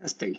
Testing.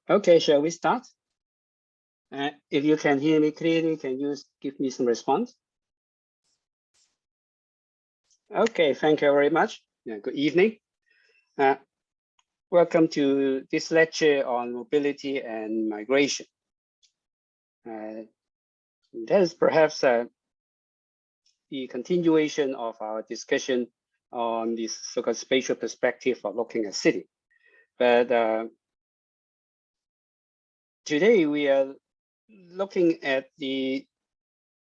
Okay, shall we start? If you can hear me clearly, can you give me some response? Okay, thank you very much. Good evening. Welcome to this lecture on mobility and migration. That is perhaps the continuation of our discussion on this so-called spatial perspective of looking at city. But today we are looking at the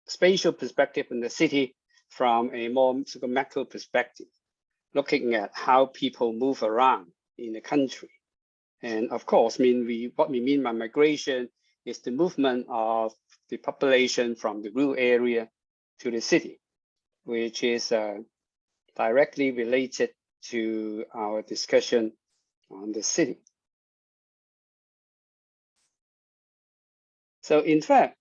spatial perspective in the city from a more sort of macro perspective, looking at how people move around in the country. And of course, what we mean by migration is the movement of the population from the rural area to the city, which is directly related to our discussion on the city. So in fact,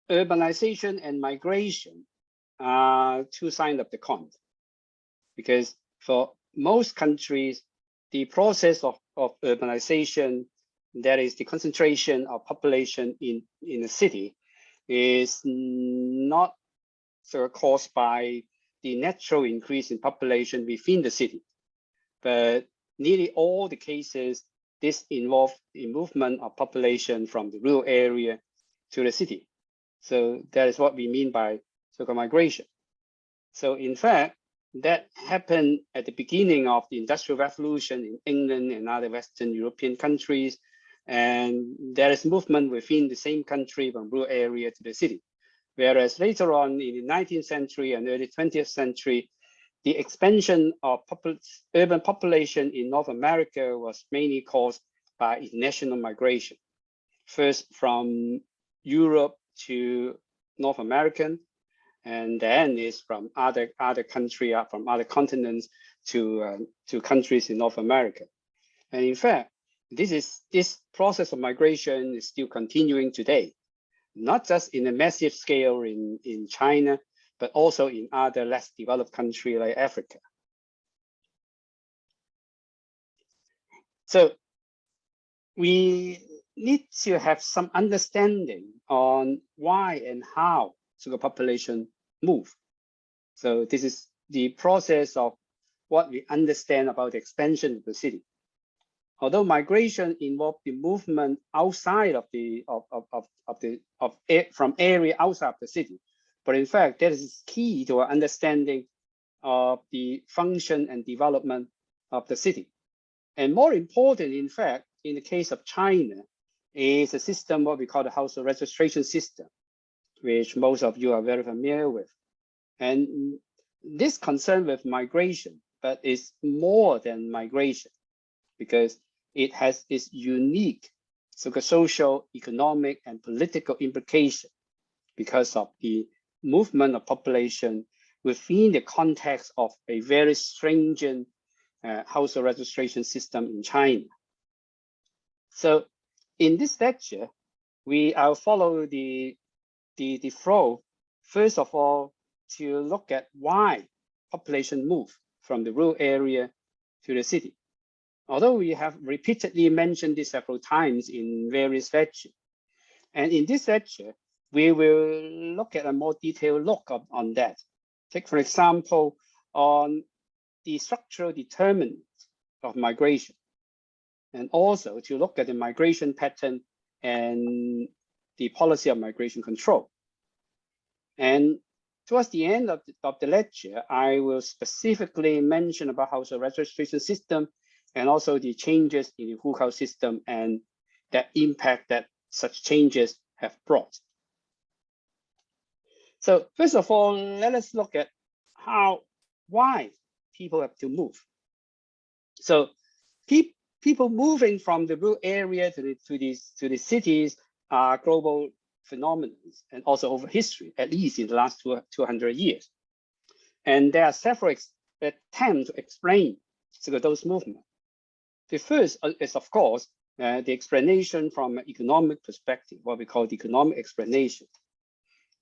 urbanization and migration are two sides of the coin, because for most countries, the process of urbanization, that is the concentration of population in the city, is not sort of caused by the natural increase in population within the city, but nearly all the cases, this involves the movement of population from the rural area to the city. So that is what we mean by so-called migration. So in fact, that happened at the beginning of the Industrial Revolution in England and other Western European countries. And there is movement within the same country from rural area to the city. Whereas later on in the 19th century and early 20th century, the expansion of urban population in North America was mainly caused by international migration. First from Europe to North American, and then is from other countries, from other continents to countries in North America. And in fact, this process of migration is still continuing today, not just in a massive scale in China, but also in other less developed countries like Africa. So we need to have some understanding on why and how the population move. So this is the process of what we understand about the expansion of the city. Although migration involves the movement outside of from area outside of the city, but in fact that is key to our understanding of the function and development of the city. And more important, in fact, in the case of China, is a system what we call the household registration system, which most of you are very familiar with. And this concern with migration, but it's more than migration, because it has its unique social, economic, and political implication because of the movement of population within the context of a very stringent household registration system in China. So in this lecture, I'll follow the flow, first of all, to look at why population move from the rural area to the city. Although we have repeatedly mentioned this several times in various lectures. And in this lecture, we will look at a more detailed look on that. Take, for example, on the structural determinants of migration, and also to look at the migration pattern and the policy of migration control. And towards the end of the lecture, I will specifically mention about household registration system and also the changes in the hukou system and that impact that such changes have brought. So first of all, let us look at why people have to move. So people moving from the rural area to the cities are global phenomena and also over history, at least in the last 200 years. And there are several attempts to explain those movements. The first is, of course, the explanation from an economic perspective, what we call the economic explanation.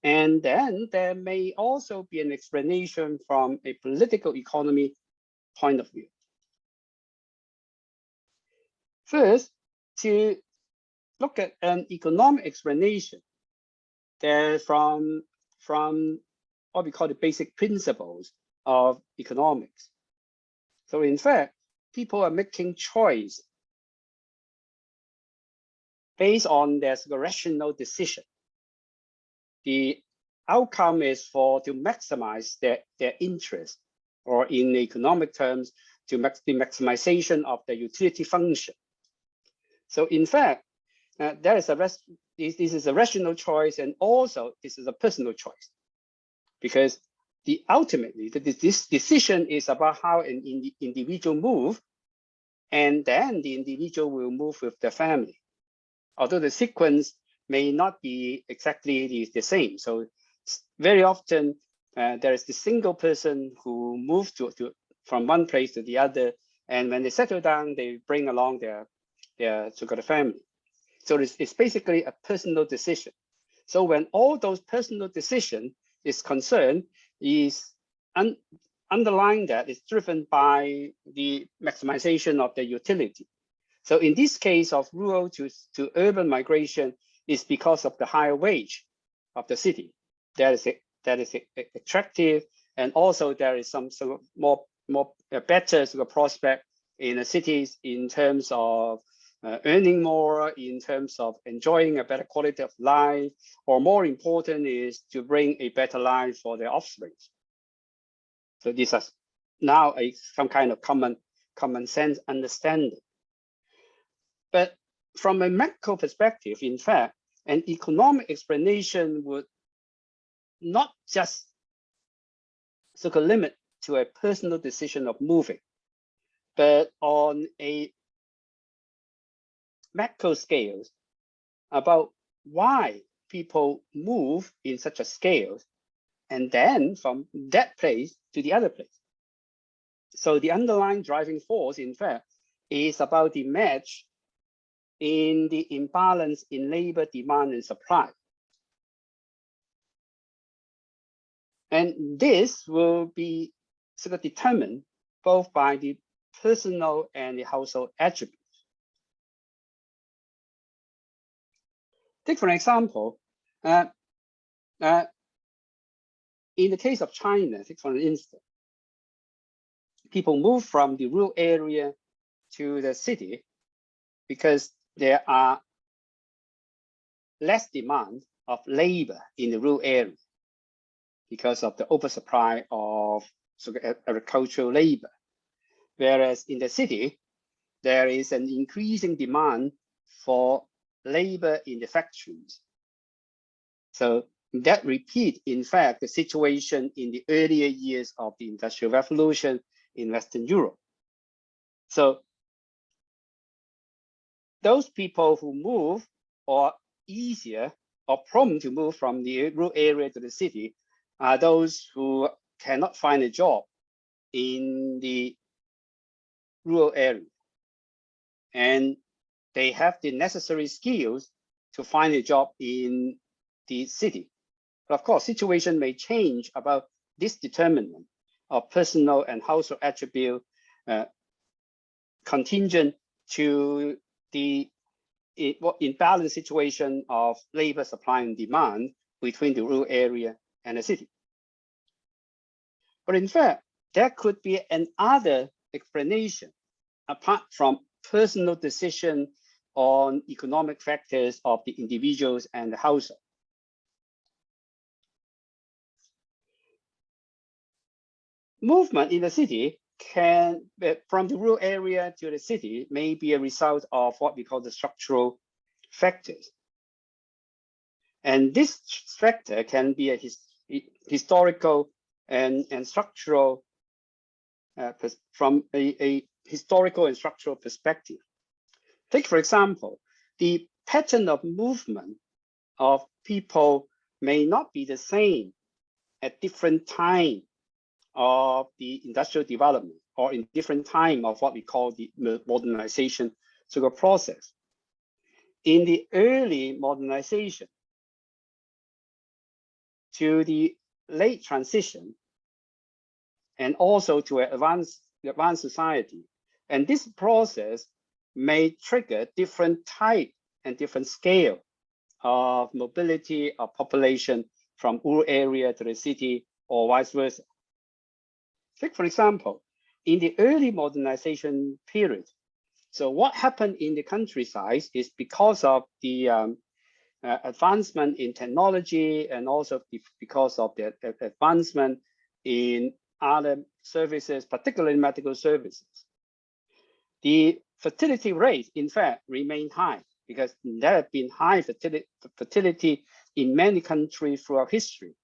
And then there may also be an explanation from a political economy point of view. First, to look at an economic explanation, there from what we call the basic principles of economics. So in fact, people are making choice based on their rational decision. The outcome is to maximize their interest, or in economic terms, to the maximization of the utility function. So in fact, this is a rational choice, and also this is a personal choice, because ultimately this decision is about how an individual move, and then the individual will move with the family, although the sequence may not be exactly the same. So very often there is the single person who moves from one place to the other, and when they settle down, they bring along their so-called family. So it's basically a personal decision. So when all those personal decision is concerned, underlying that is driven by the maximization of the utility. So in this case of rural to urban migration, is because of the higher wage of the city. That is attractive, and also there is some sort of more better sort of prospect in the cities in terms of earning more, in terms of enjoying a better quality of life, or more important is to bring a better life for their offspring. So this is now some kind of common sense understanding. But from a macro perspective, in fact, an economic explanation would not just sort of limit to a personal decision of moving, but on a macro scale about why people move in such a scale, and then from that place to the other place. So the underlying driving force, in fact, is about the match in the imbalance in labor demand and supply. And this will be sort of determined both by the personal and the household attributes. Take for example, in the case of China, take for instance, people move from the rural area to the city because there are less demand of labor in the rural area because of the oversupply of agricultural labor. Whereas in the city, there is an increasing demand for labor in the factories. So that repeats, in fact, the situation in the earlier years of the Industrial Revolution in Western Europe. So those people who move or easier or prone to move from the rural area to the city are those who cannot find a job in the rural area. And they have the necessary skills to find a job in the city. But of course, situation may change about this determinant of personal and household attribute contingent to the imbalanced situation of labor supply and demand between the rural area and the city. But in fact, there could be another explanation apart from personal decision on economic factors of the individuals and the household. Movement in the city can, from the rural area to the city, may be a result of what we call the structural factors. And this factor can be a historical and structural, from a historical and structural perspective. Take, for example, the pattern of movement of people may not be the same at different time of the industrial development or in different time of what we call the modernization process. In the early modernization to the late transition and also to an advanced society, and this process may trigger different type and different scale of mobility of population from rural area to the city or vice versa. Take, for example, in the early modernization period, so what happened in the countryside is because of the advancement in technology and also because of the advancement in other services, particularly medical services. The fertility rate, in fact, remained high because there have been high fertility in many countries throughout history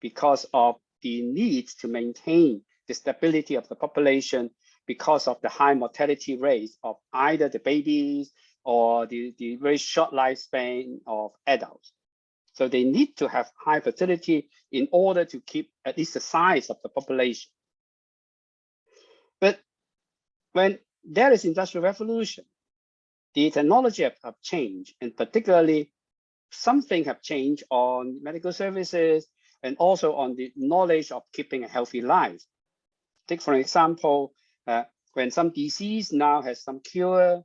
because of the need to maintain the stability of the population because of the high mortality rates of either the babies or the very short lifespan of adults. So they need to have high fertility in order to keep at least the size of the population. But when there is industrial revolution, the technology have changed, and particularly something have changed on medical services and also on the knowledge of keeping a healthy life. Take, for example, when some disease now has some cure,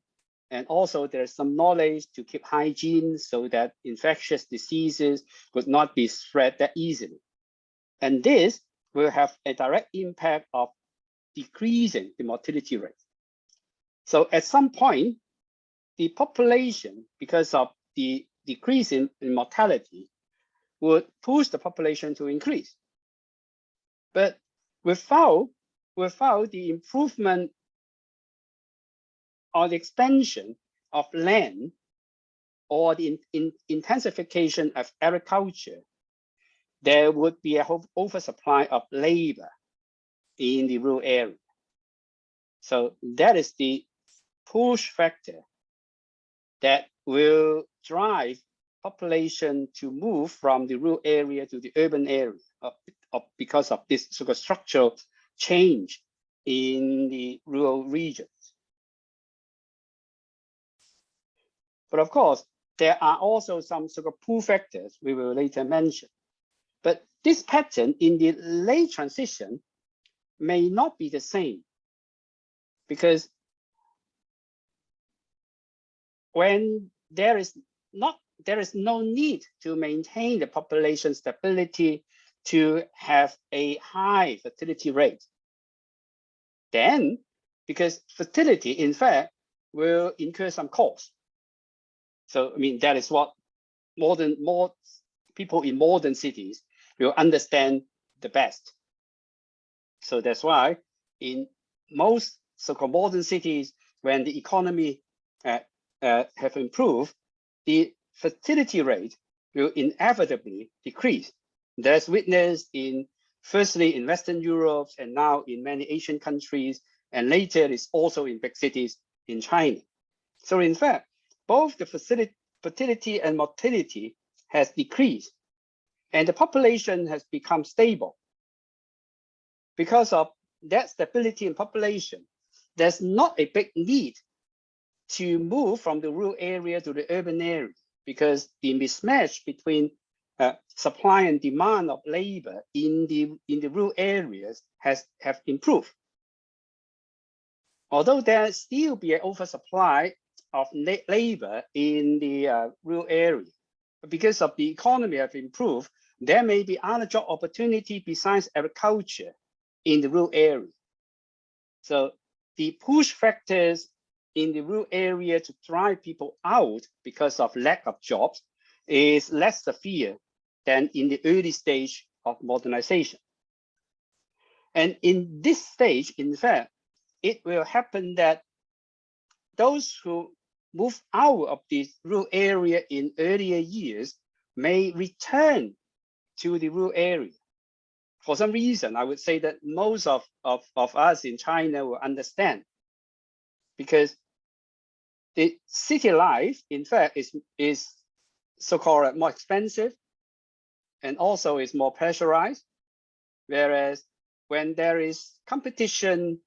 and also there's some knowledge to keep hygiene so that infectious diseases would not be spread that easily. And this will have a direct impact of decreasing the mortality rate. So at some point, the population, because of the decrease in mortality, would push the population to increase. But without the improvement or the expansion of land or the intensification of agriculture, there would be an oversupply of labor in the rural area. So that is the push factor that will drive population to move from the rural area to the urban area because of this sort of structural change in the rural regions. But of course, there are also some sort of pull factors we will later mention. But this pattern in the late transition may not be the same, because when there is no need to maintain the population stability to have a high fertility rate, then because fertility in fact will incur some cost. So I mean, that is what more people in modern cities will understand the best. So that's why in most so-called modern cities, when the economy have improved, the fertility rate will inevitably decrease. That's witnessed firstly in Western Europe and now in many Asian countries, and later it's also in big cities in China. So in fact, both the fertility and mortality has decreased, and the population has become stable. Because of that stability in population, there's not a big need to move from the rural area to the urban area, because the mismatch between supply and demand of labor in the rural areas have improved. although there still be an oversupply of labor in the rural area, but because of the economy have improved, there may be other job opportunity besides agriculture in the rural area. So the push factors in the rural area to drive people out because of lack of jobs is less severe than in the early stage of modernization. And in this stage, in fact, it will happen that those who move out of the rural area in earlier years may return to the rural area. For some reason, I would say that most of us in China will understand, because the city life, in fact, is so-called more expensive and also is more pressurized. Whereas when there is competition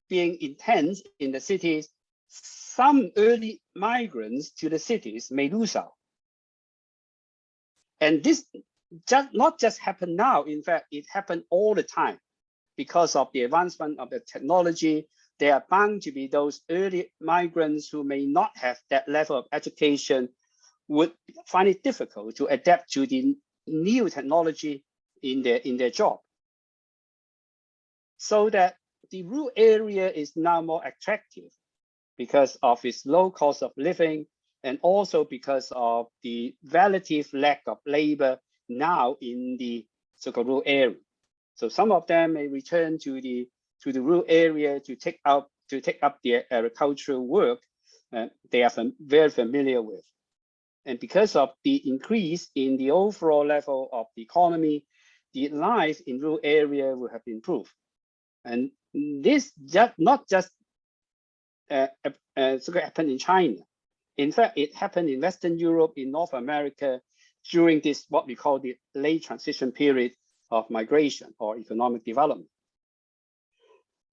being intense in the cities, some early migrants to the cities may lose out. And this not just happen now, in fact, it happened all the time. Because of the advancement of the technology, there are bound to be those early migrants who may not have that level of education, would find it difficult to adapt to the new technology in their job. So that the rural area is now more attractive because of its low cost of living, and also because of the relative lack of labor now in the so-called rural area. So some of them may return to the rural area to take up their agricultural work they are very familiar with. And because of the increase in the overall level of the economy, the life in rural area will have improved. And this not just happened in China. In fact, it happened in Western Europe, in North America, during this what we call the late transition period of migration or economic development.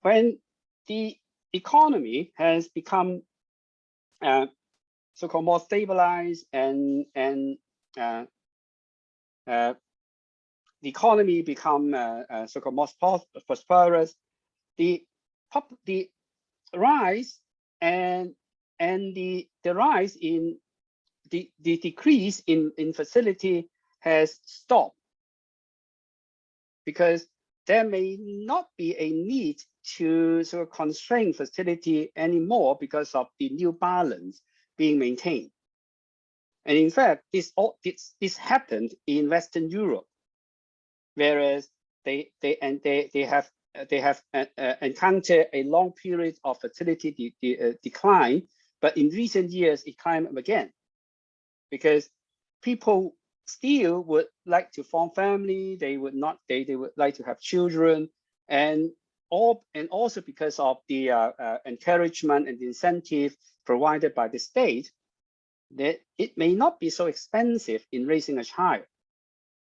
When the economy has become so-called more stabilized and the economy become so-called more prosperous, the rise and the rise in the decrease in facility has stopped, because there may not be a need to sort of constrain facility anymore because of the new balance being maintained. And in fact, this happened in Western Europe, whereas they have encountered a long period of fertility decline, but in recent years it climbed up again, because people still would like to form family. They would like to have children, and also because of the encouragement and the incentive provided by the state, that it may not be so expensive in raising a child.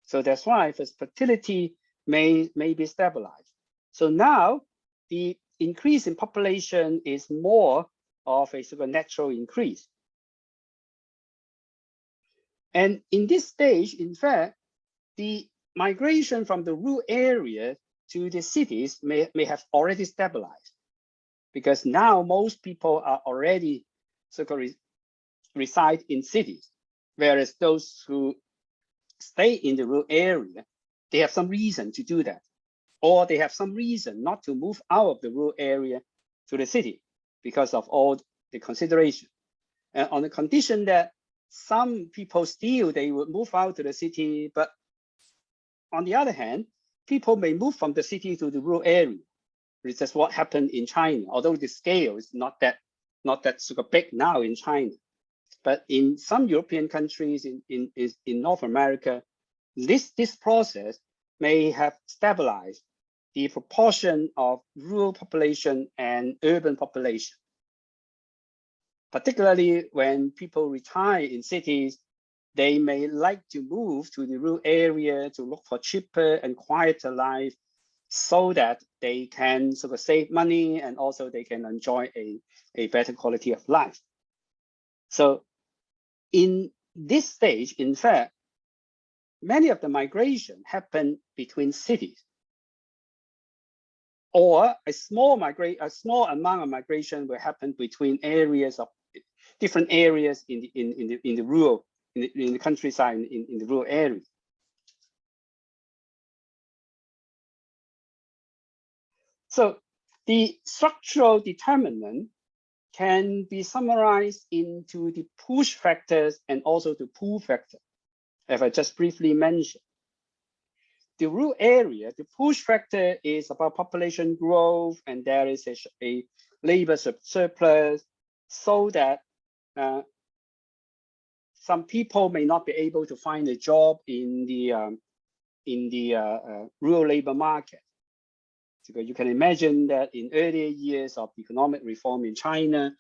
So that's why fertility may be stabilized. So now the increase in population is more of a sort of natural increase. And in this stage, in fact, the migration from the rural area to the cities may have already stabilized, because now most people are already sort of reside in cities, whereas those who stay in the rural area, they have some reason to do that, or they have some reason not to move out of the rural area to the city because of all the consideration. And on the condition that some people still, they would move out to the city, but on the other hand, people may move from the city to the rural area. This is what happened in China, although the scale is not that sort of big now in China. But in some European countries, in North America, this process may have stabilized the proportion of rural population and urban population. Particularly when people retire in cities, they may like to move to the rural area to look for cheaper and quieter life, so that they can sort of save money and also they can enjoy a better quality of life. So in this stage, in fact, many of the migration happen between cities. or a small amount of migration will happen between areas of different areas in the rural, in the countryside, in the rural area. So the structural determinant can be summarized into the push factors and also the pull factor, as I just briefly mentioned. The rural area, the push factor is about population growth, and there is a labor surplus, so that some people may not be able to find a job in the rural labor market. So you can imagine that in earlier years of economic reform in China,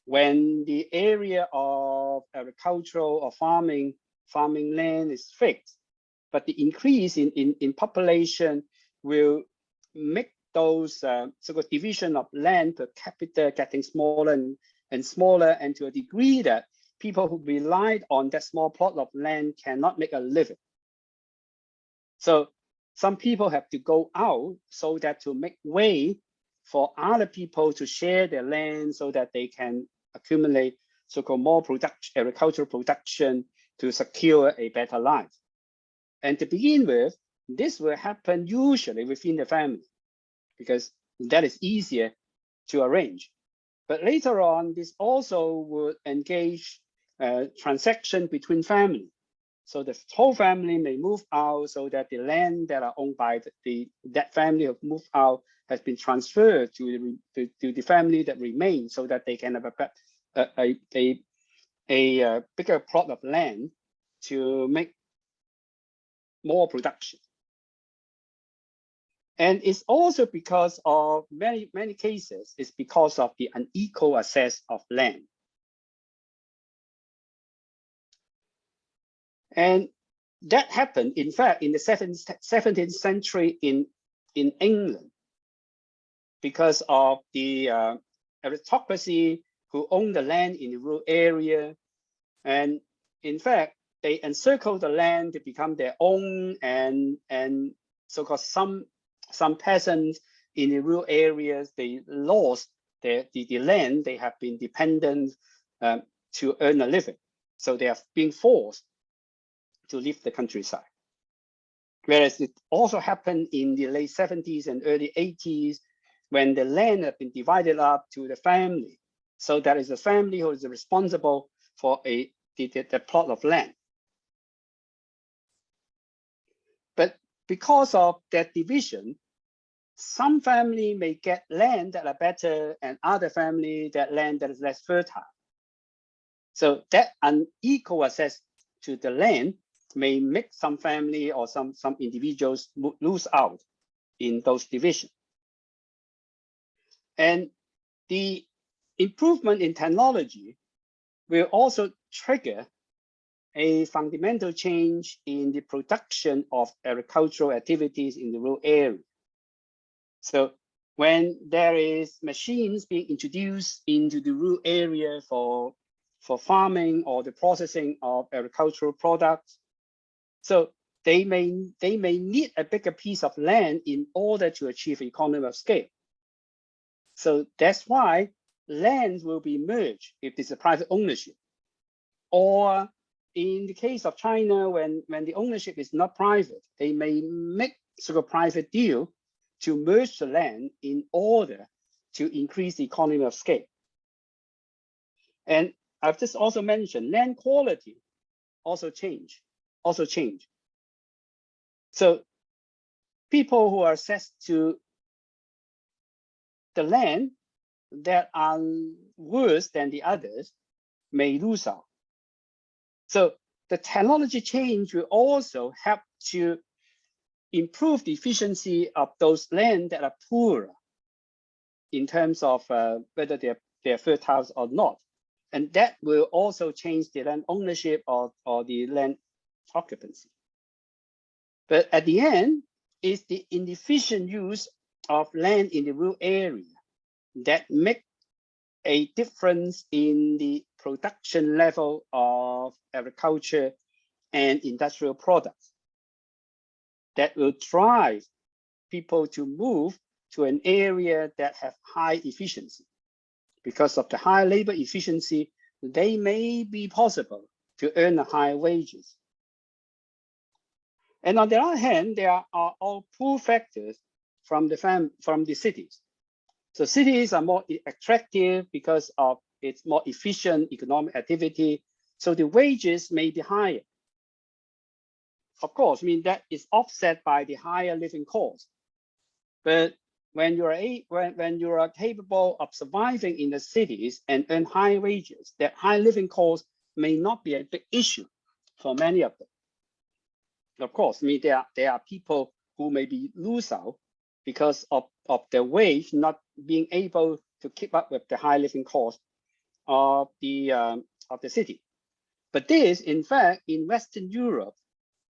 when the area of agricultural or farming land is fixed, but the increase in population will make those so-called division of land per capita getting smaller and smaller, and to a degree that people who relied on that small plot of land cannot make a living. So some people have to go out so that to make way for other people to share their land so that they can accumulate so-called more agricultural production to secure a better life. And to begin with, this will happen usually within the family, because that is easier to arrange. But later on, this also would engage transaction between families. So the whole family may move out, so that the land that are owned by that family who moved out has been transferred to the family that remains, so that they can have a bigger plot of land to make more production. And it's also because of many cases, it's because of the unequal access of land. And that happened, in fact, in the 17th century in England, because of the aristocracy who owned the land in the rural area. And in fact, they encircled the land to become their own, and so-called some peasants in the rural areas, they lost the land they have been dependent to earn a living. So they are being forced to leave the countryside. Whereas it also happened in the late 70s and early 80s, when the land had been divided up to the family. So that is the family who is responsible for the plot of land. But because of that division, some family may get land that are better, and other family that land that is less fertile. So that unequal access to the land may make some family or some individuals lose out in those divisions. And the improvement in technology will also trigger a fundamental change in the production of agricultural activities in the rural area. So when there is machines being introduced into the rural area for farming or the processing of agricultural products, so they may need a bigger piece of land in order to achieve economy of scale. So that's why land will be merged if it's a private ownership. Or in the case of China, when the ownership is not private, they may make sort of private deal to merge the land in order to increase the economy of scale. And I've just also mentioned land quality also change. So people who are access to the land that are worse than the others may lose out. So the technology change will also help to improve the efficiency of those land that are poorer in terms of whether they're fertile or not. And that will also change the land ownership or the land occupancy. But at the end, it's the inefficient use of land in the rural area that make a difference in the production level of agriculture and industrial products that will drive people to move to an area that have high efficiency. Because of the high labor efficiency, they may be possible to earn higher wages. And on the other hand, there are all pull factors from the cities. So cities are more attractive because of its more efficient economic activity. So the wages may be higher. Of course, I mean, that is offset by the higher living costs. But when you are capable of surviving in the cities and earn high wages, that high living costs may not be a big issue for many of them. Of course, I mean, there are people who may be lose out because of their wage not being able to keep up with the high living costs of the city. But this, in fact, in Western Europe,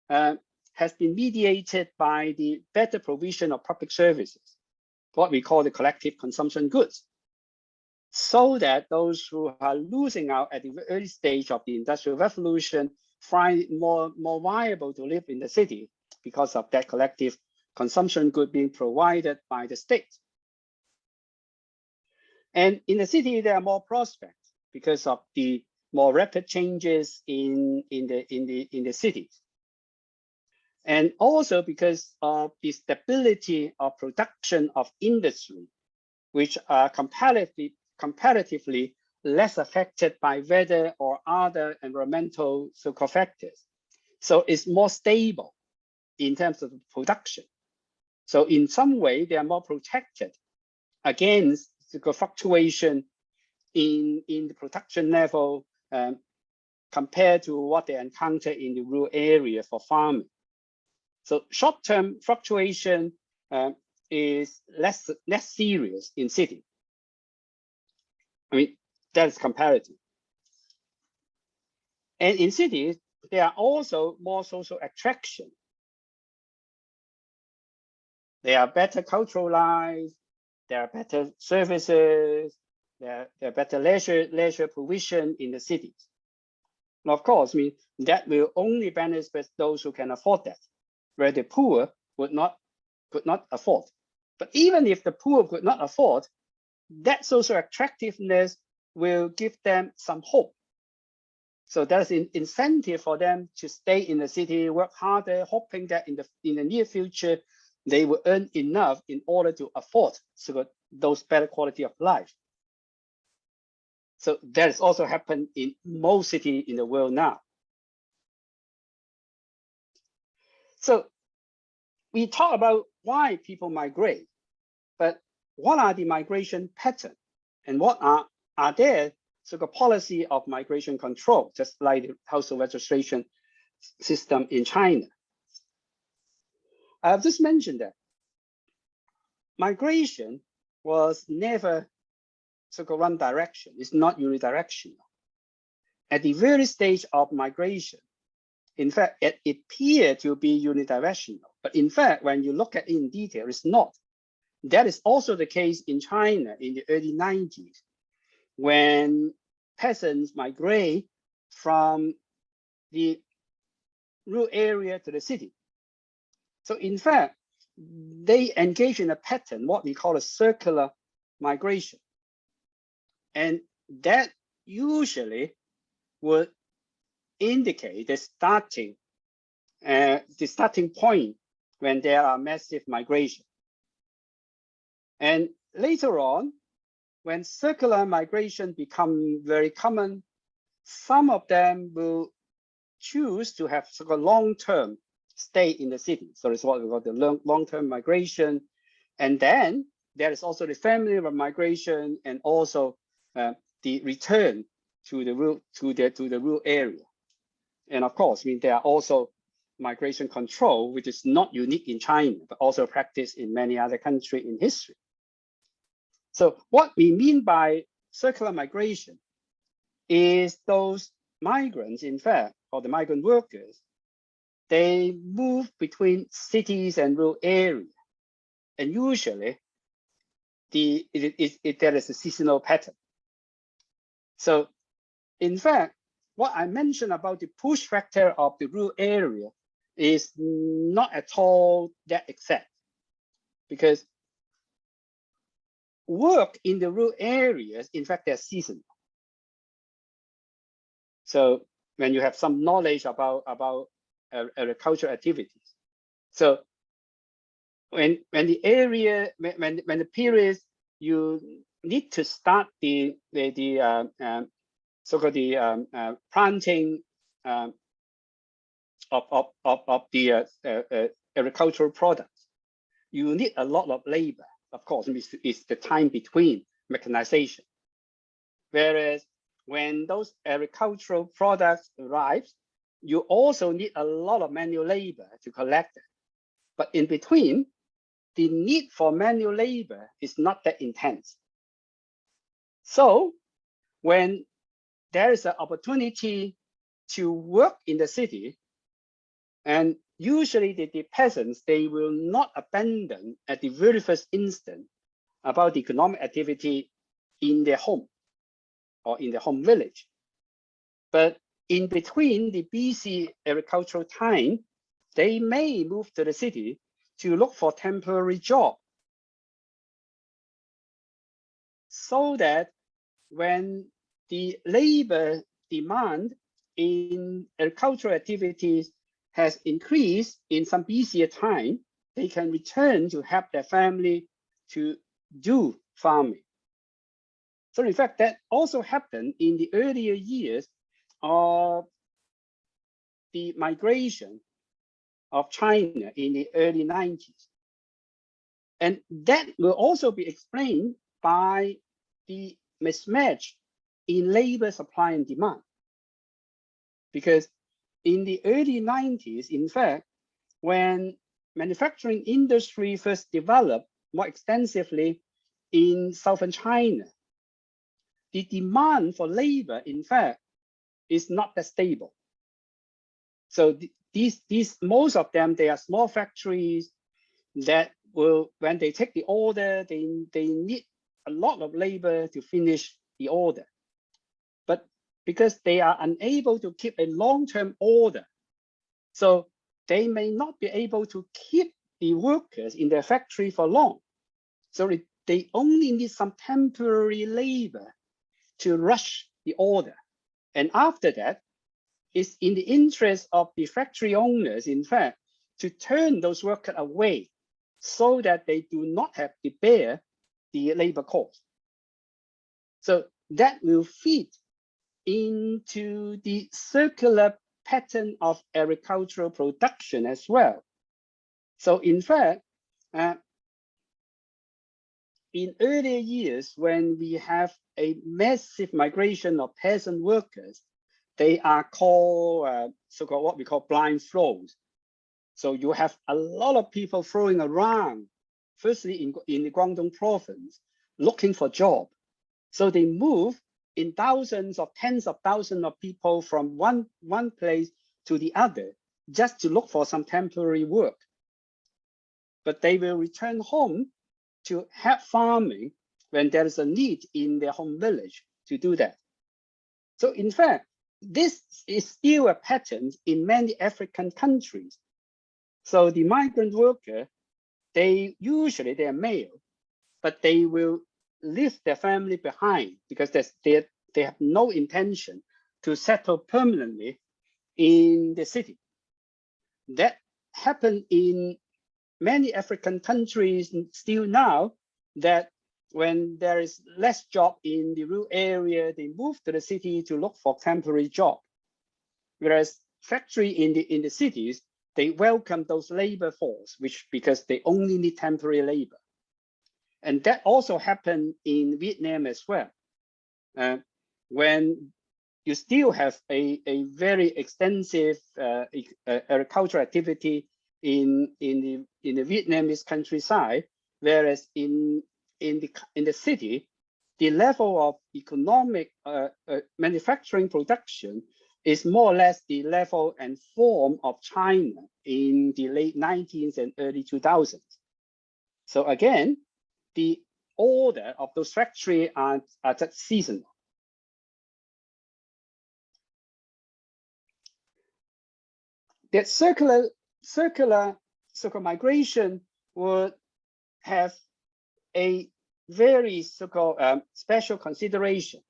has been mediated by the better provision of public services, what we call the collective consumption goods, so that those who are losing out at the early stage of the Industrial Revolution find it more viable to live in the city because of that collective consumption good being provided by the state. And in the city, there are more prospects because of the more rapid changes in the cities. And also because of the stability of production of industry, which are comparatively less affected by weather or other environmental so-called factors. So it's more stable in terms of production. So in some way, they are more protected against the fluctuation in the production level compared to what they encounter in the rural area for farming. So short-term fluctuation is less serious in city. I mean, that is comparative. And in cities, there are also more social attraction. They are better cultural life, there are better services, there are better leisure provision in the cities. And of course, I mean, that will only benefit those who can afford that, where the poor could not afford. But even if the poor could not afford, that social attractiveness will give them some hope. So there's an incentive for them to stay in the city, work harder, hoping that in the near future, they will earn enough in order to afford those better quality of life. So that has also happened in most cities in the world now. So we talk about why people migrate, but what are the migration patterns and what are there so-called policy of migration control, just like the household registration system in China? I've just mentioned that migration was never so-called one direction. It's not unidirectional. At the very stage of migration, in fact, it appeared to be unidirectional. But in fact, when you look at it in detail, it's not. That is also the case in China in the early 90s, when peasants migrate from the rural area to the city. So in fact, they engage in a pattern, what we call a circular migration. And that usually would indicate the starting point when there are massive migration. And later on, when circular migration become very common, some of them will choose to have sort of long-term stay in the city. So it's what we call the long-term migration. And then there is also the family migration and also the return to the rural area. And of course, I mean, there are also migration control, which is not unique in China, but also practiced in many other countries in history. So what we mean by circular migration is those migrants, in fact, or the migrant workers, they move between cities and rural areas. And usually, there is a seasonal pattern. So in fact, what I mentioned about the push factor of the rural area is not at all that exact, because work in the rural areas, in fact, they're seasonal. So when you have some knowledge about agricultural activities, so when the area, when the periods you need to start the so-called the planting of the agricultural products, you need a lot of labor. Of course, it's the time between mechanization. Whereas when those agricultural products arrive, you also need a lot of manual labor to collect it. But in between, the need for manual labor is not that intense. So when there is an opportunity to work in the city, and usually the peasants, they will not abandon at the very first instant about the economic activity in their home or in their home village. But in between the busy agricultural time, they may move to the city to look for temporary job, so that when the labor demand in agricultural activities has increased in some busier time, they can return to help their family to do farming. So in fact, that also happened in the earlier years of the migration of China in the early 90s. And that will also be explained by the mismatch in labor supply and demand. Because in the early 90s, in fact, when manufacturing industry first developed more extensively in southern China, the demand for labor, in fact, is not that stable. So these most of them, they are small factories that will, when they take the order, they need a lot of labor to finish the order. But because they are unable to keep a long-term order, so they may not be able to keep the workers in their factory for long. So they only need some temporary labor to rush the order. And after that, it's in the interest of the factory owners, in fact, to turn those workers away so that they do not have to bear the labor cost. So that will feed into the circular pattern of agricultural production as well. So in fact, in earlier years, when we have a massive migration of peasant workers, they are called so-called what we call blind flows. So you have a lot of people throwing around, firstly in the Guangdong province, looking for job. So they move in thousands or tens of thousands of people from one place to the other, just to look for some temporary work. But they will return home to help farming when there is a need in their home village to do that. So in fact, this is still a pattern in many African countries. So the migrant worker, they are male, but they will leave their family behind because they have no intention to settle permanently in the city. That happened in many African countries still now, that when there is less job in the rural area, they move to the city to look for temporary job. Whereas factory in the cities, they welcome those labor force, because they only need temporary labor. And that also happened in Vietnam as well. When you still have a very extensive agricultural activity in the Vietnamese countryside, whereas in the city, the level of economic manufacturing production is more or less the level and form of China in the late 19th and early 2000s. So again, the order of those factories are just seasonal. That circular migration would have a very so-called special consideration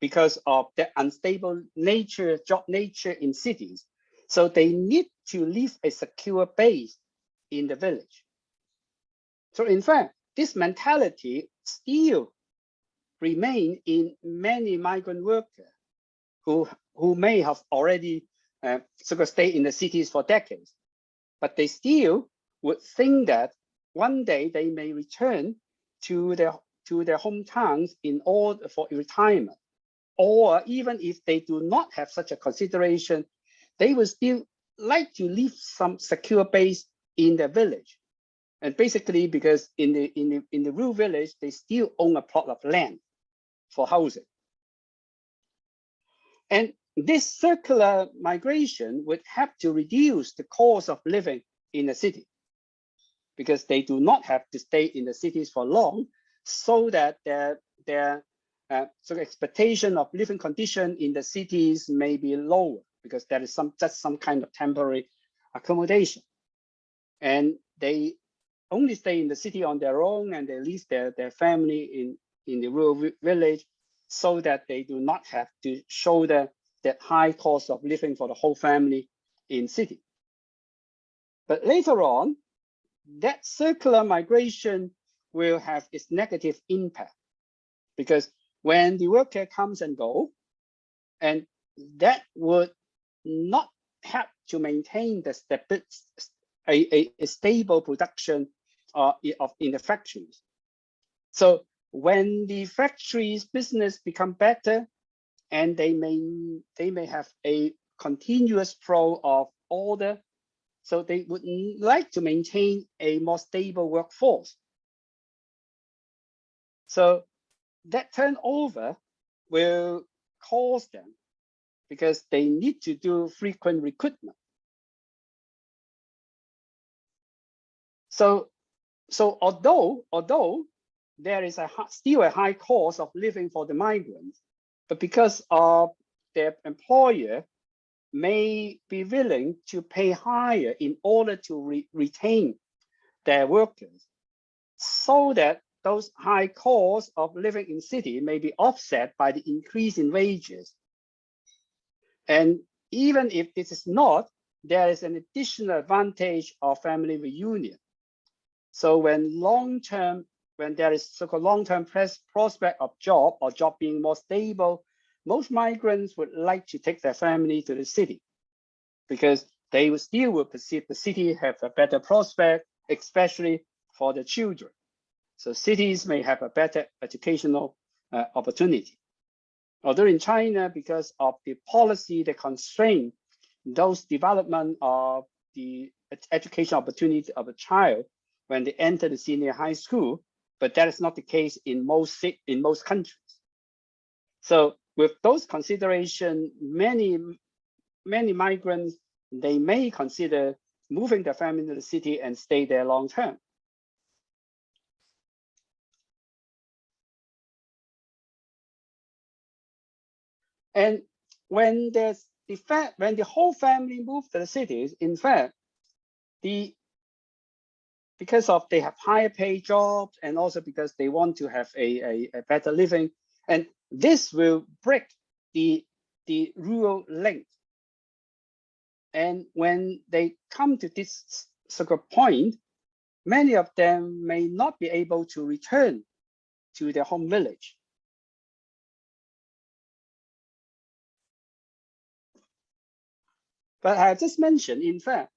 because of the unstable nature, job nature in cities. So they need to leave a secure base in the village. So in fact, this mentality still remain in many migrant workers who may have already sort of stayed in the cities for decades, but they still would think that one day they may return to their hometowns in order for retirement, or even if they do not have such a consideration, they will still like to leave some secure base in their village. And basically, because in the rural village, they still own a plot of land for housing. And this circular migration would have to reduce the cost of living in the city, because they do not have to stay in the cities for long, so that their so expectation of living condition in the cities may be lower, because there is just some kind of temporary accommodation. And they only stay in the city on their own, and they leave their family in the rural village, so that they do not have to shoulder that high cost of living for the whole family in city. But later on, that circular migration will have its negative impact, because when the worker comes and go, and that would not help to maintain the a stable production in the factories. So when the factories business become better, and they may have a continuous flow of order, so they would like to maintain a more stable workforce. So that turnover will cause them, because they need to do frequent recruitment. So although there is still a high cost of living for the migrants, but because of their employer may be willing to pay higher in order to retain their workers, so that those high costs of living in city may be offset by the increase in wages. And even if this is not, there is an additional advantage of family reunion. So when there is so-called long-term prospect of job, or job being more stable, most migrants would like to take their family to the city, because they will perceive the city have a better prospect, especially for the children. So cities may have a better educational opportunity. Although in China, because of the policy that constrain those development of the education opportunity of a child when they enter the senior high school, but that is not the case in most countries. So with those considerations, many migrants, they may consider moving their family to the city and stay there long term. And when the whole family moves to the cities, in fact, because of they have higher paid jobs, and also because they want to have a better living, and this will break the rural link. And when they come to this sort of point, many of them may not be able to return to their home village. But I just mentioned, in fact,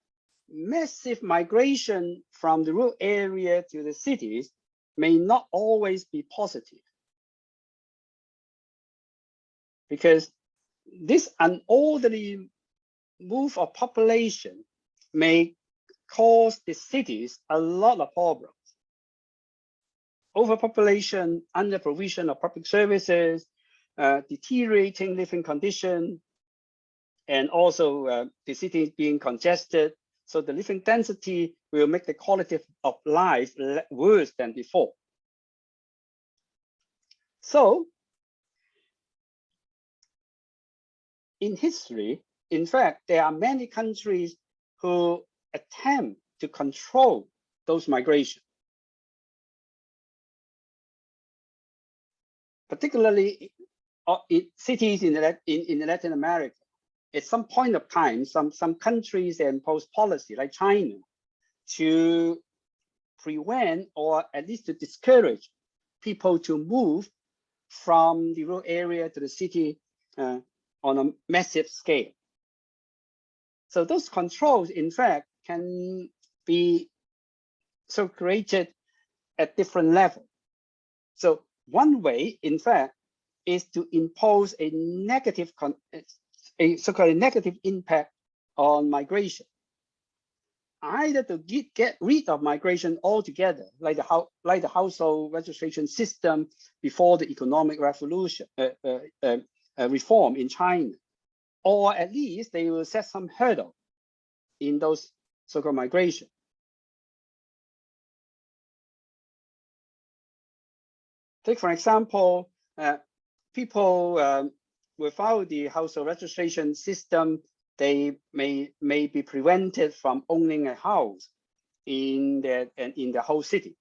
massive migration from the rural area to the cities may not always be positive, because this unorderly move of population may cause the cities a lot of problems. Overpopulation, under provision of public services, deteriorating living condition, and also the city being congested. So the living density will make the quality of life worse than before. So in history, in fact, there are many countries who attempt to control those migrations. particularly in cities in Latin America. At some point of time, some countries impose policy like China to prevent or at least to discourage people to move from the rural area to the city on a massive scale. So those controls, in fact, can be so created at different levels. So one way, in fact, is to impose a negative, so-called negative impact on migration. Either to get rid of migration altogether, like the household registration system before the economic revolution reform in China, or at least they will set some hurdle in those so-called migration. Take for example, people without the household registration system, they may be prevented from owning a house in the whole city.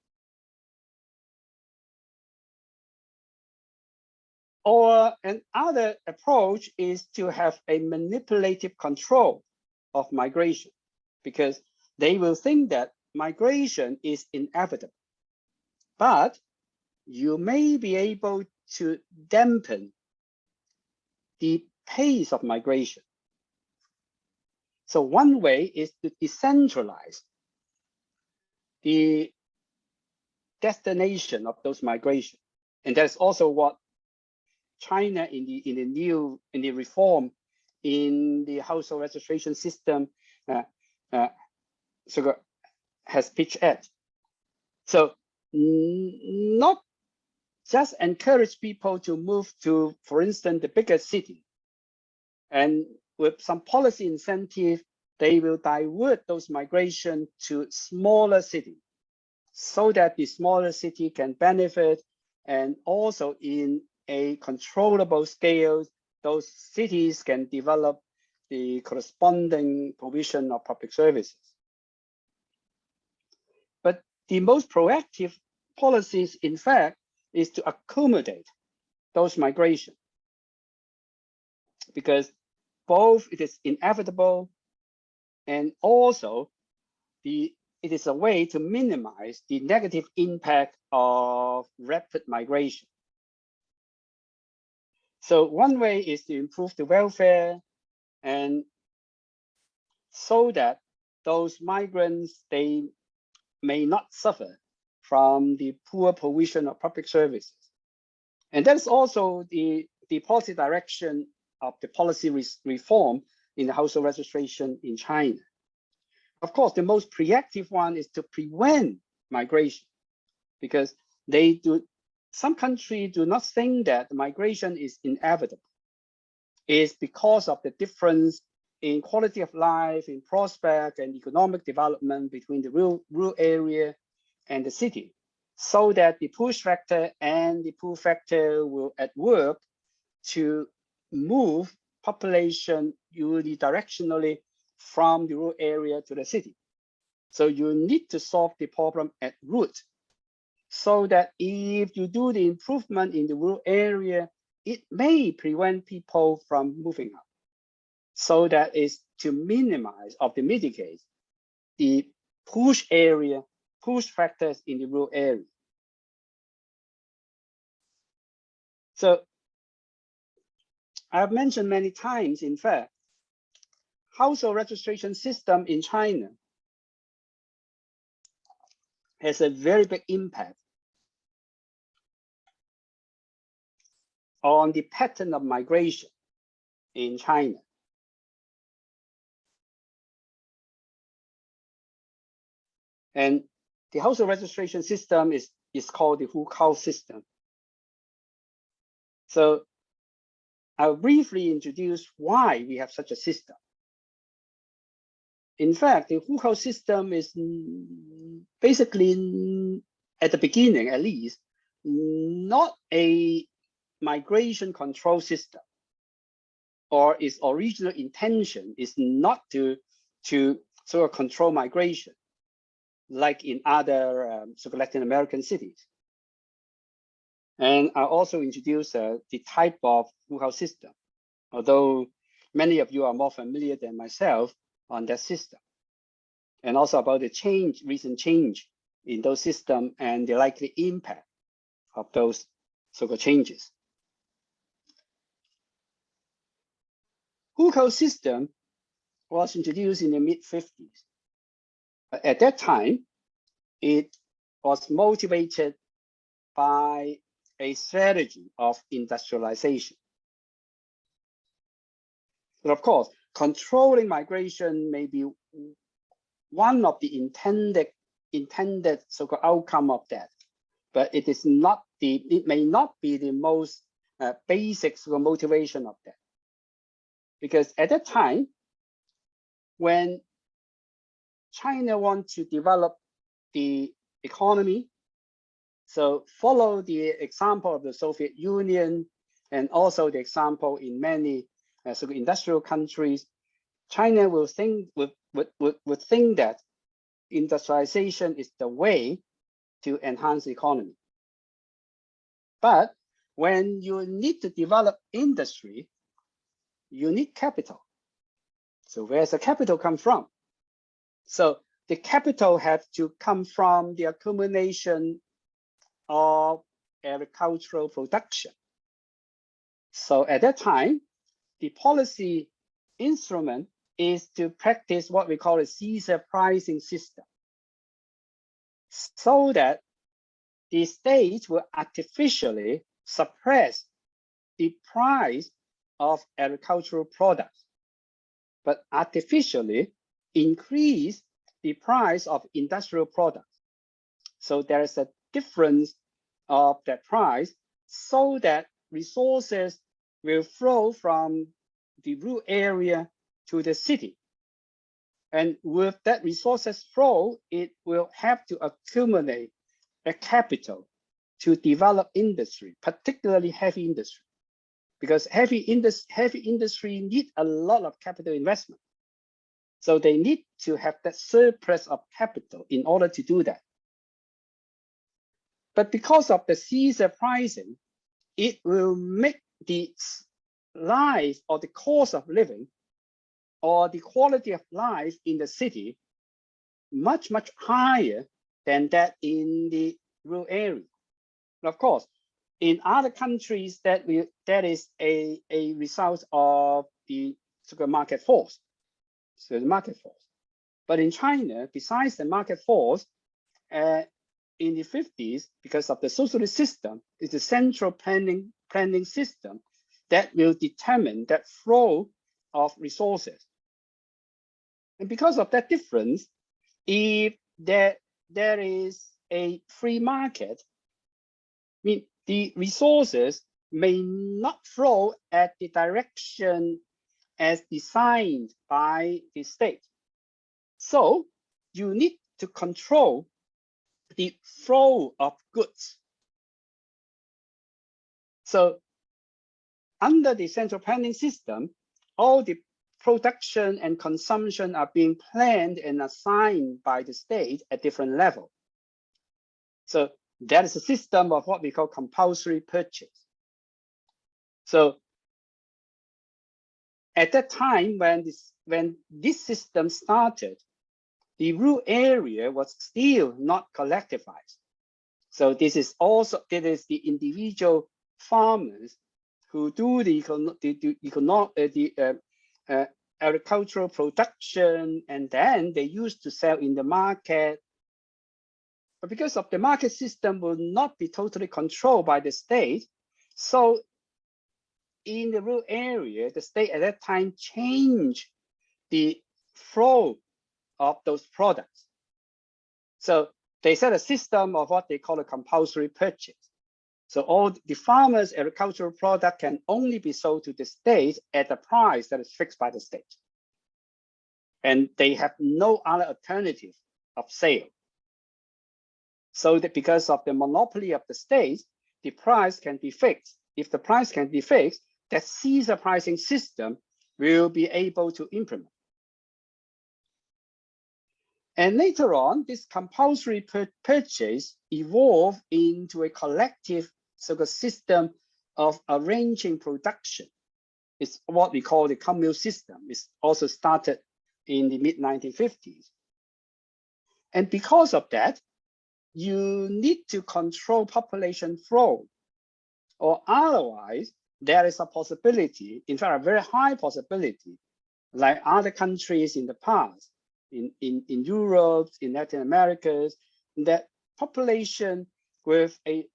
Or another approach is to have a manipulative control of migration, because they will think that migration is inevitable. But you may be able to dampen the pace of migration. So one way is to decentralize the destination of those migration. And that's also what China in the reform in the household registration system has pitched at. So not just encourage people to move to, for instance, the bigger city, and with some policy incentive, they will divert those migration to smaller cities, so that the smaller city can benefit, and also in a controllable scale, those cities can develop the corresponding provision of public services. But the most proactive policies, in fact, is to accommodate those migration, because both it is inevitable and also it is a way to minimize the negative impact of rapid migration. So one way is to improve the welfare, and so that those migrants, they may not suffer from the poor provision of public services. And that's also the policy direction of the policy reform in the household registration in China. Of course, the most proactive one is to prevent migration, because some countries do not think that migration is inevitable. It's because of the difference in quality of life, in prospect and economic development between the rural area and the city, so that the push factor and the pull factor will at work to move population unidirectionally from the rural area to the city. So you need to solve the problem at root, so that if you do the improvement in the rural area, it may prevent people from moving out. So that is to minimize or to mitigate the push factors in the rural area. So I've mentioned many times, in fact, household registration system in China has a very big impact on the pattern of migration in China. And the household registration system is called the Hukao system. So I'll briefly introduce why we have such a system. In fact, the Hukao system is basically, at the beginning at least, not a migration control system, or its original intention is not to sort of control migration like in other sort of Latin American cities. And I also introduced the type of Wuhao system, although many of you are more familiar than myself on that system. And also about the recent change in those systems and the likely impact of those so-called changes. Wuhao system was introduced in the mid-50s. At that time, it was motivated by a strategy of industrialization. But of course, controlling migration may be one of the intended so-called outcome of that, but it may not be the most basic sort of motivation of that. Because at that time, when China wants to develop the economy, so follow the example of the Soviet Union and also the example in many industrial countries, China will think would think that industrialization is the way to enhance the economy. But when you need to develop industry, you need capital. So where's the capital come from? So the capital has to come from the accumulation of agricultural production. So at that time, the policy instrument is to practice what we call a Caesar pricing system, so that the state will artificially suppress the price of agricultural products, but artificially increase the price of industrial products. So there is a difference of that price, so that resources will flow from the rural area to the city. And with that resources flow, it will have to accumulate a capital to develop industry, particularly heavy industry, because heavy industry need a lot of capital investment. So they need to have that surplus of capital in order to do that. But because of the Caesar pricing, it will make the life or the cost of living or the quality of life in the city much, much higher than that in the rural area. And of course, in other countries, that is a result of the market force. So the market force. But in China, besides the market force, in the 50s, because of the socialist system, is the central planning system that will determine that flow of resources. And because of that difference, if there is a free market, I mean, the resources may not flow at the direction as designed by the state. So you need to control the flow of goods. So under the central planning system, all the production and consumption are being planned and assigned by the state at different levels. So that is a system of what we call compulsory purchase. So at that time, when this system started, the rural area was still not collectivized. So this is the individual farmers who do the agricultural production, and then they used to sell in the market. But because of the market system will not be totally controlled by the state, so in the rural area, the state at that time changed the flow of those products. So they set a system of what they call a compulsory purchase. So all the farmers' agricultural product can only be sold to the state at a price that is fixed by the state. And they have no other alternative of sale. So that because of the monopoly of the state, the price can be fixed. If the price can be fixed, that Caesar pricing system will be able to implement. And later on, this compulsory purchase evolved into a collective so-called system of arranging production. It's what we call the commune system. It's also started in the mid-1950s. And because of that, you need to control population flow, or otherwise there is a possibility, in fact, a very high possibility, like other countries in the past, in Europe, in Latin America, that population with a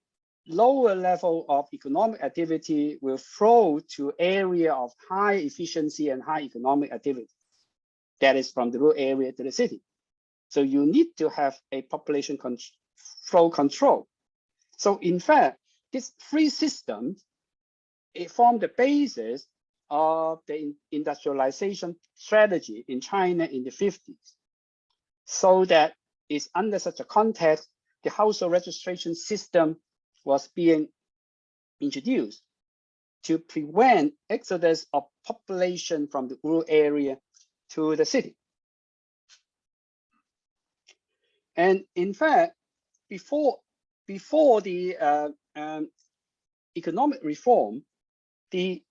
lower level of economic activity will flow to area of high efficiency and high economic activity. That is from the rural area to the city. So you need to have a population flow control. So in fact, this three systems, it formed the basis of the industrialization strategy in China in the 50s. So that is under such a context, the household registration system was being introduced to prevent exodus of population from the rural area to the city. And in fact, before the economic reform, the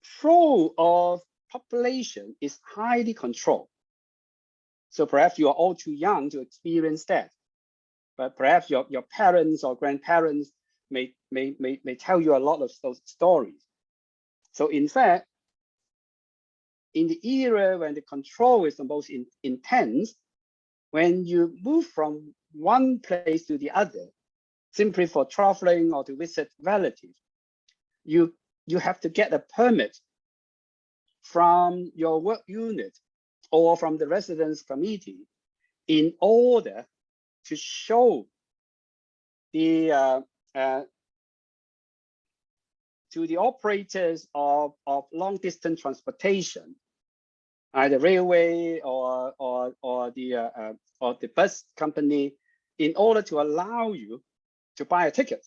flow of population is highly controlled. So perhaps you are all too young to experience that, but perhaps your parents or grandparents may tell you a lot of those stories. So in fact, in the era when the control is the most intense, when you move from one place to the other, simply for traveling or to visit relatives, you have to get a permit from your work unit or from the residence committee in order to show the to the operators of long distance transportation, either railway or the bus company, in order to allow you to buy a ticket.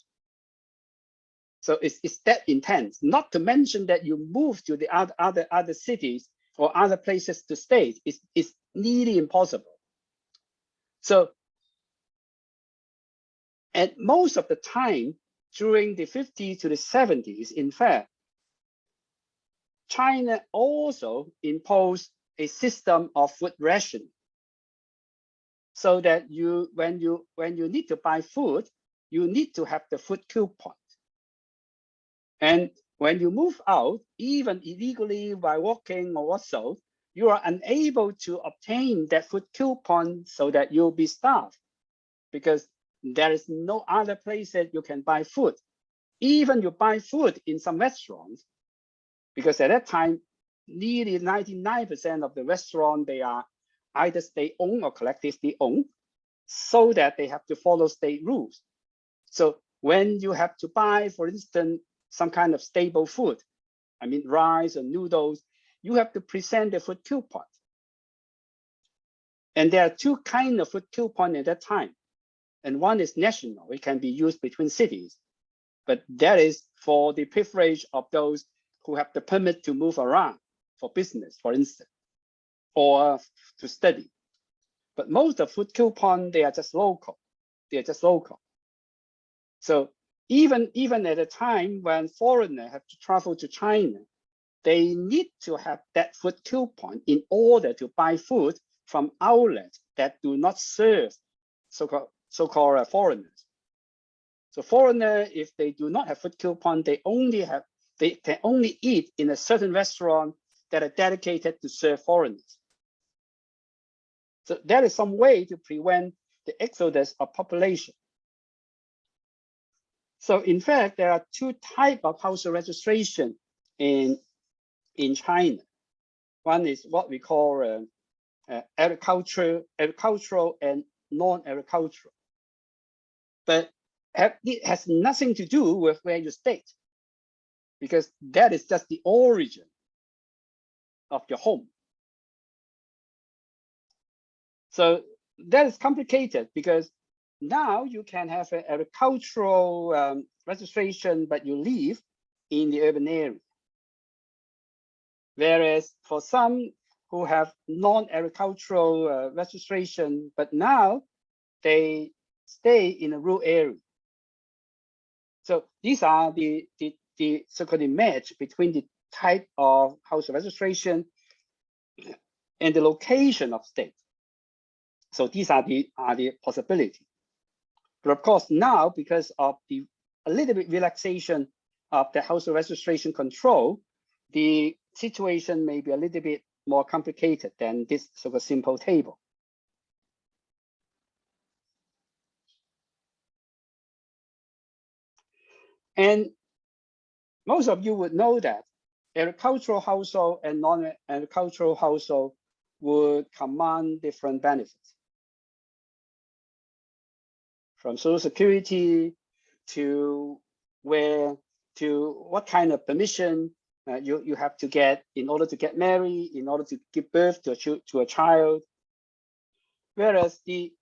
So it's that intense. Not to mention that you move to the other cities or other places to stay. It's nearly impossible. So, and most of the time during the 50s to the 70s, in fact, China also imposed a system of food rationing, so that when you need to buy food, you need to have the food coupon. And when you move out, even illegally by walking or what so, you are unable to obtain that food coupon, so that you'll be starved, because there is no other place that you can buy food. Even you buy food in some restaurants, because at that time, nearly 99% of the restaurant, they are either state-owned or collectively owned, so that they have to follow state rules. So when you have to buy, for instance, some kind of staple food, I mean rice or noodles, you have to present the food coupon. And there are two kinds of food coupon at that time. And one is national, it can be used between cities. But that is for the privilege of those who have the permit to move around for business, for instance, or to study. But most of food coupon, they are just local. They are just local. So even at a time when foreigners have to travel to China, they need to have that food coupon in order to buy food from outlets that do not serve so-called foreigners. So foreigners, if they do not have food coupon, they can only eat in a certain restaurant that are dedicated to serve foreigners. So that is some way to prevent the exodus of population. So in fact, there are two types of household registration in China. One is what we call agricultural and non-agricultural. But it has nothing to do with where you stay, because that is just the origin of your home. So that is complicated, because now you can have an agricultural registration, but you live in the urban area. Whereas for some who have non-agricultural registration, but now they stay in a rural area. So these are the so-called match between the type of household registration and the location of state. So these are the possibility. But of course, now because of the a little bit relaxation of the household registration control, the situation may be a little bit more complicated than this sort of simple table. And most of you would know that agricultural household and non-agricultural household would command different benefits, from Social Security to what kind of permission you have to get in order to get married, in order to give birth to a child. Whereas the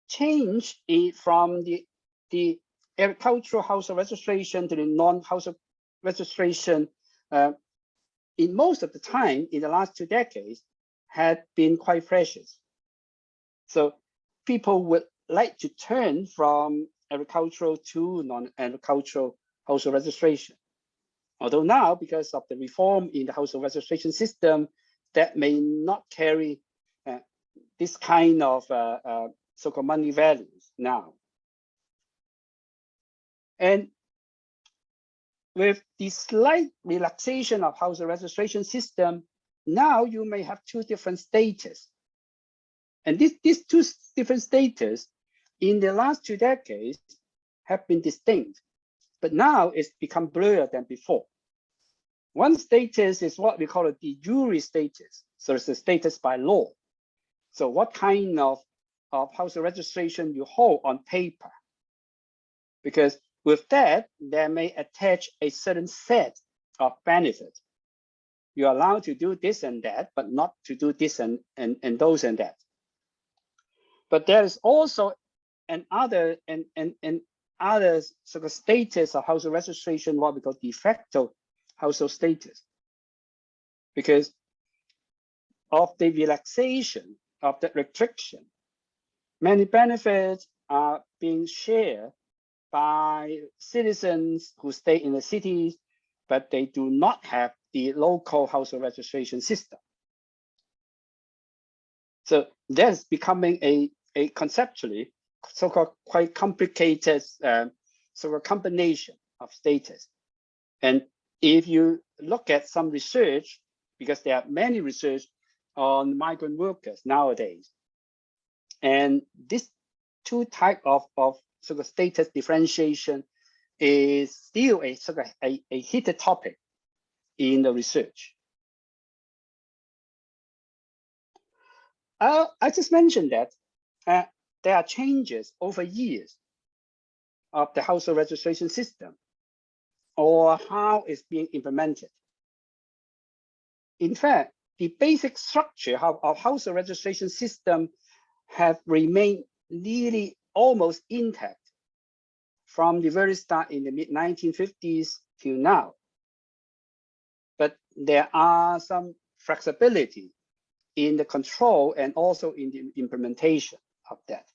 change from the agricultural household registration to the non-household registration in most of the time in the last 2 decades had been quite precious. So people would like to turn from agricultural to non-agricultural household registration. Although now, because of the reform in the household registration system, that may not carry this kind of so-called money values now. And with the slight relaxation of household registration system, now you may have 2 different status. And these 2 different status in the last 2 decades have been distinct, but now it's become blurred than before. One status is what we call a de jure status. So it's the status by law. So what kind of household registration you hold on paper. Because with that, there may attach a certain set of benefits. You're allowed to do this and that, but not to do this and those and that. But there is also another sort of status of household registration, what we call de facto household status. Because of the relaxation of the restriction, many benefits are being shared by citizens who stay in the cities, but they do not have the local household registration system. So that's becoming a conceptually so-called quite complicated sort of combination of status. And if you look at some research, because there are many research on migrant workers nowadays, and this 2 type of sort of status differentiation is still a sort of a heated topic in the research. I just mentioned that there are changes over years of the household registration system or how it's being implemented. In fact, the basic structure of household registration system have remained nearly almost intact from the very start in the mid-1950s till now. But there are some flexibility in the control and also in the implementation of that.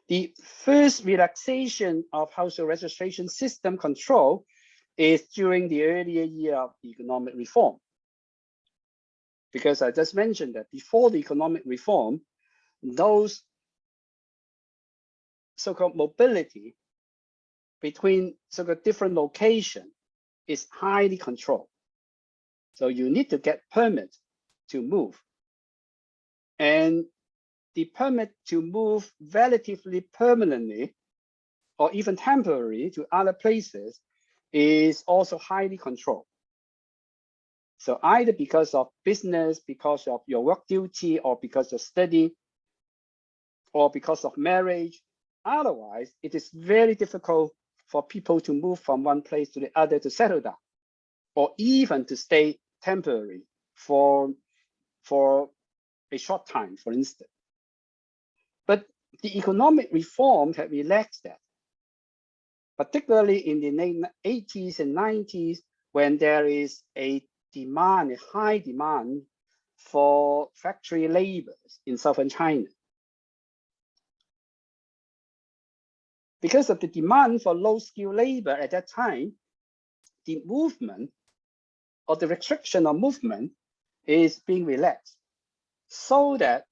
The first relaxation of household registration system control is during the earlier year of the economic reform. Because I just mentioned that before the economic reform, those so-called mobility between so-called different locations is highly controlled. So you need to get permits to move. And the permit to move relatively permanently or even temporarily to other places is also highly controlled. So either because of business, because of your work duty, or because of study, or because of marriage. Otherwise, it is very difficult for people to move from one place to the other to settle down, or even to stay temporary for a short time, for instance. But the economic reform had relaxed that, particularly in the 80s and 90s, when there is a demand, a high demand for factory labors in southern China. because of the demand for low-skilled labor at that time, the movement or the restriction of movement is being relaxed so that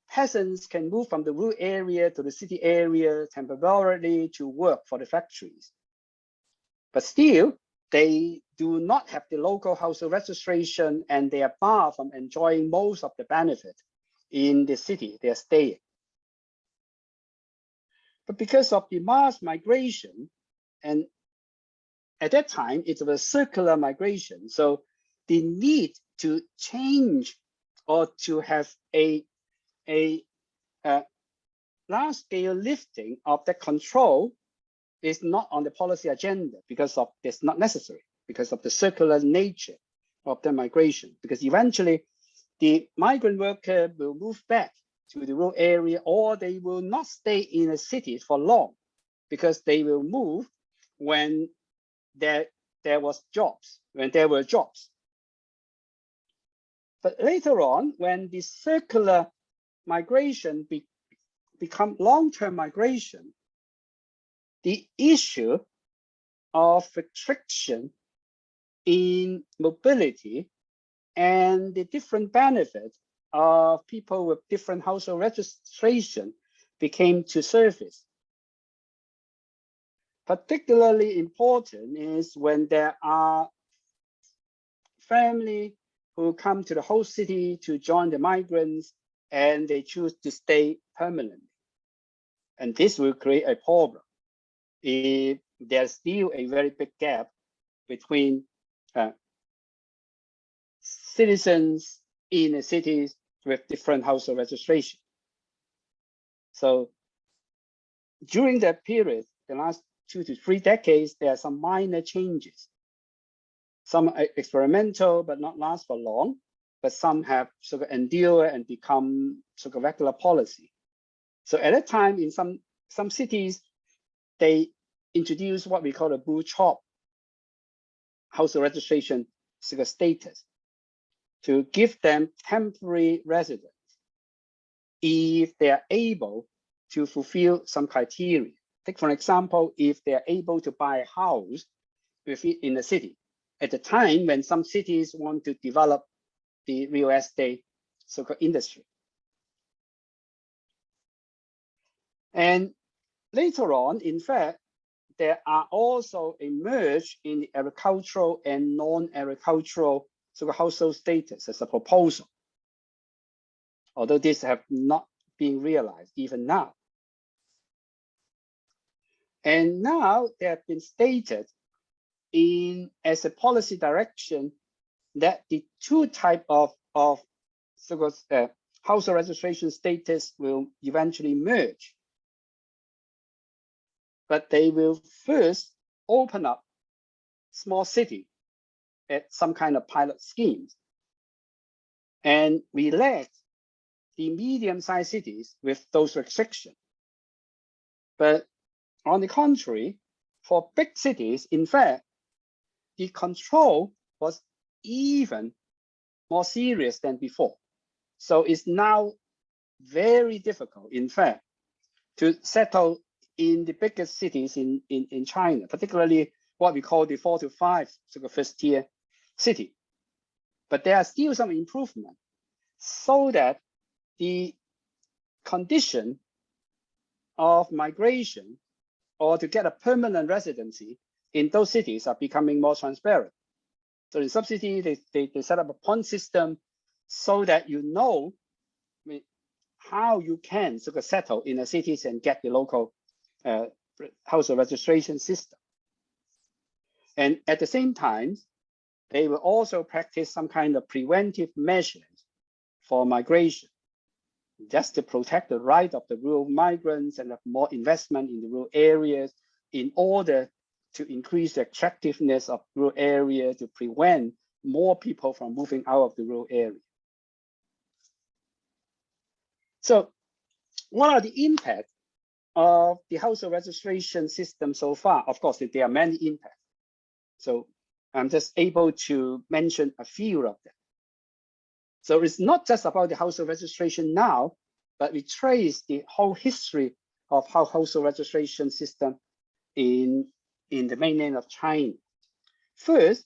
peasants can move from the rural area to the city area temporarily to work for the factories. But still, they do not have the local household registration and they are far from enjoying most of the benefit in the city they are staying. But because of the mass migration, and at that time, it was circular migration. So the need to change or to have a large-scale lifting of the control is not on the policy agenda because of it's not necessary, because of the circular nature of the migration. Because eventually, the migrant worker will move back to the rural area, or they will not stay in a city for long, because they will move when there were jobs. But later on, when the circular migration become long-term migration, the issue of restriction in mobility and the different benefits of people with different household registration became to surface. Particularly important is when there are families who come to the host city to join the migrants and they choose to stay permanently. And this will create a problem if there's still a very big gap between citizens in the cities with different household registration. So during that period, the last 2 to 3 decades, there are some minor changes. Some are experimental, but not last for long, but some have sort of endure and become sort of regular policy. So at that time, in some cities, they introduced what we call a blue chop household registration sort of status to give them temporary residence if they are able to fulfill some criteria. Take for example, if they are able to buy a house in the city. At the time when some cities want to develop the real estate so-called industry. And later on, in fact, there are also a merge in the agricultural and non-agricultural sort of household status as a proposal, although these have not been realized even now. And now they have been stated as a policy direction that the two types of sort of household registration status will eventually merge. But they will first open up small city at some kind of pilot schemes and relax the medium-sized cities with those restrictions. But on the contrary, for big cities, in fact, the control was even more serious than before. So it's now very difficult, in fact, to settle in the biggest cities in China, particularly what we call the 4 to 5 sort of first-tier city. But there are still some improvement so that the condition of migration or to get a permanent residency in those cities are becoming more transparent. So in some cities, they set up a point system so that you know how you can sort of settle in the cities and get the local household registration system. And at the same time, they will also practice some kind of preventive measures for migration, just to protect the right of the rural migrants and have more investment in the rural areas in order to increase the attractiveness of rural area to prevent more people from moving out of the rural area. So what are the impacts of the household registration system so far? Of course, there are many impacts. So I'm just able to mention a few of them. So it's not just about the household registration now, but we trace the whole history of how household registration system in the mainland of China. First,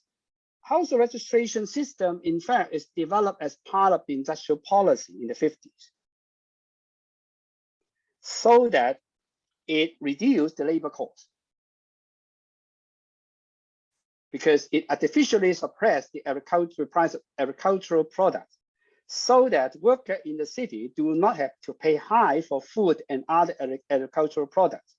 household registration system, in fact, is developed as part of the industrial policy in the 50s, so that it reduced the labor cost, because it artificially suppressed the agricultural price of agricultural products, so that workers in the city do not have to pay high for food and other agricultural products,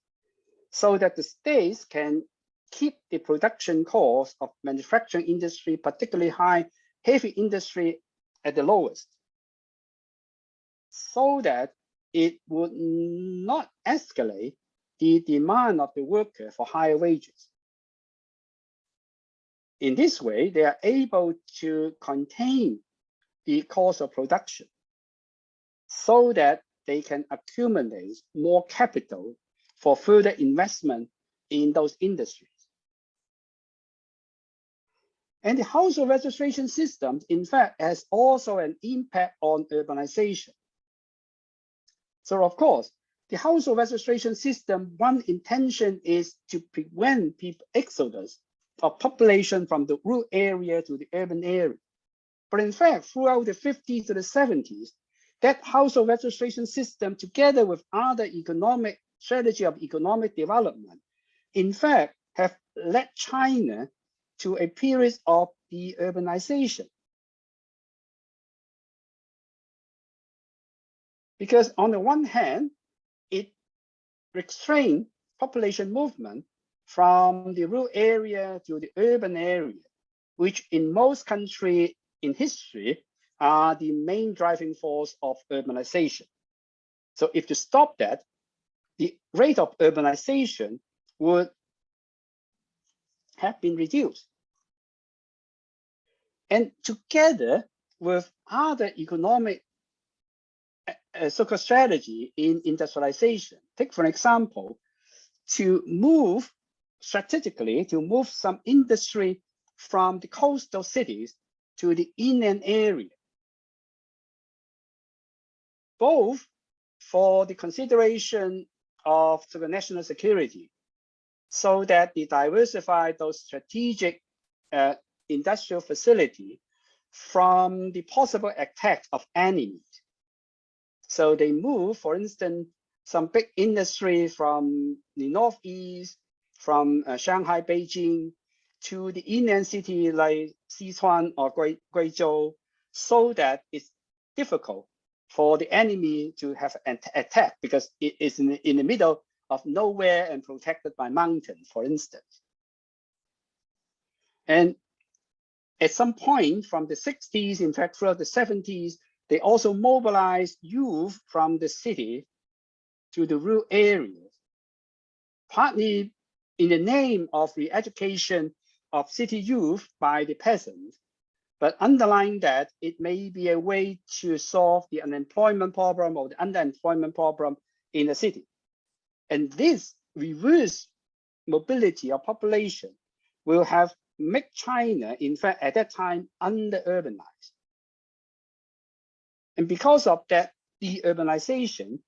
so that the states can keep the production cost of manufacturing industry, particularly high heavy industry, at the lowest, so that it would not escalate the demand of the worker for higher wages. In this way, they are able to contain the cost of production so that they can accumulate more capital for further investment in those industries. And the household registration system, in fact, has also an impact on urbanization. So of course, the household registration system, one intention is to prevent exodus of population from the rural area to the urban area. But in fact, throughout the 50s to the 70s, that household registration system, together with other economic strategy of economic development, in fact, have led China to a period of de-urbanization. Because on the one hand, it restrained population movement from the rural area to the urban area, which in most countries in history are the main driving force of urbanization. So if you stop that, the rate of urbanization would have been reduced. And together with other economic so-called strategy in industrialization, take for example, to move strategically, to move some industry from the coastal cities to the inland area, both for the consideration of the national security, so that they diversify those strategic industrial facility from the possible attack of enemies. So they move, for instance, some big industry from the northeast, from Shanghai, Beijing, to the inland city like Sichuan or Guizhou, so that it's difficult for the enemy to have an attack because it is in the middle of nowhere and protected by mountains, for instance. And at some point from the 60s, in fact, throughout the 70s, they also mobilized youth from the city to the rural areas, partly in the name of the education of city youth by the peasants, but underlying that it may be a way to solve the unemployment problem or the underemployment problem in the city. And this reverse mobility of population will have made China, in fact, at that time, under-urbanized. And because of that de-urbanization,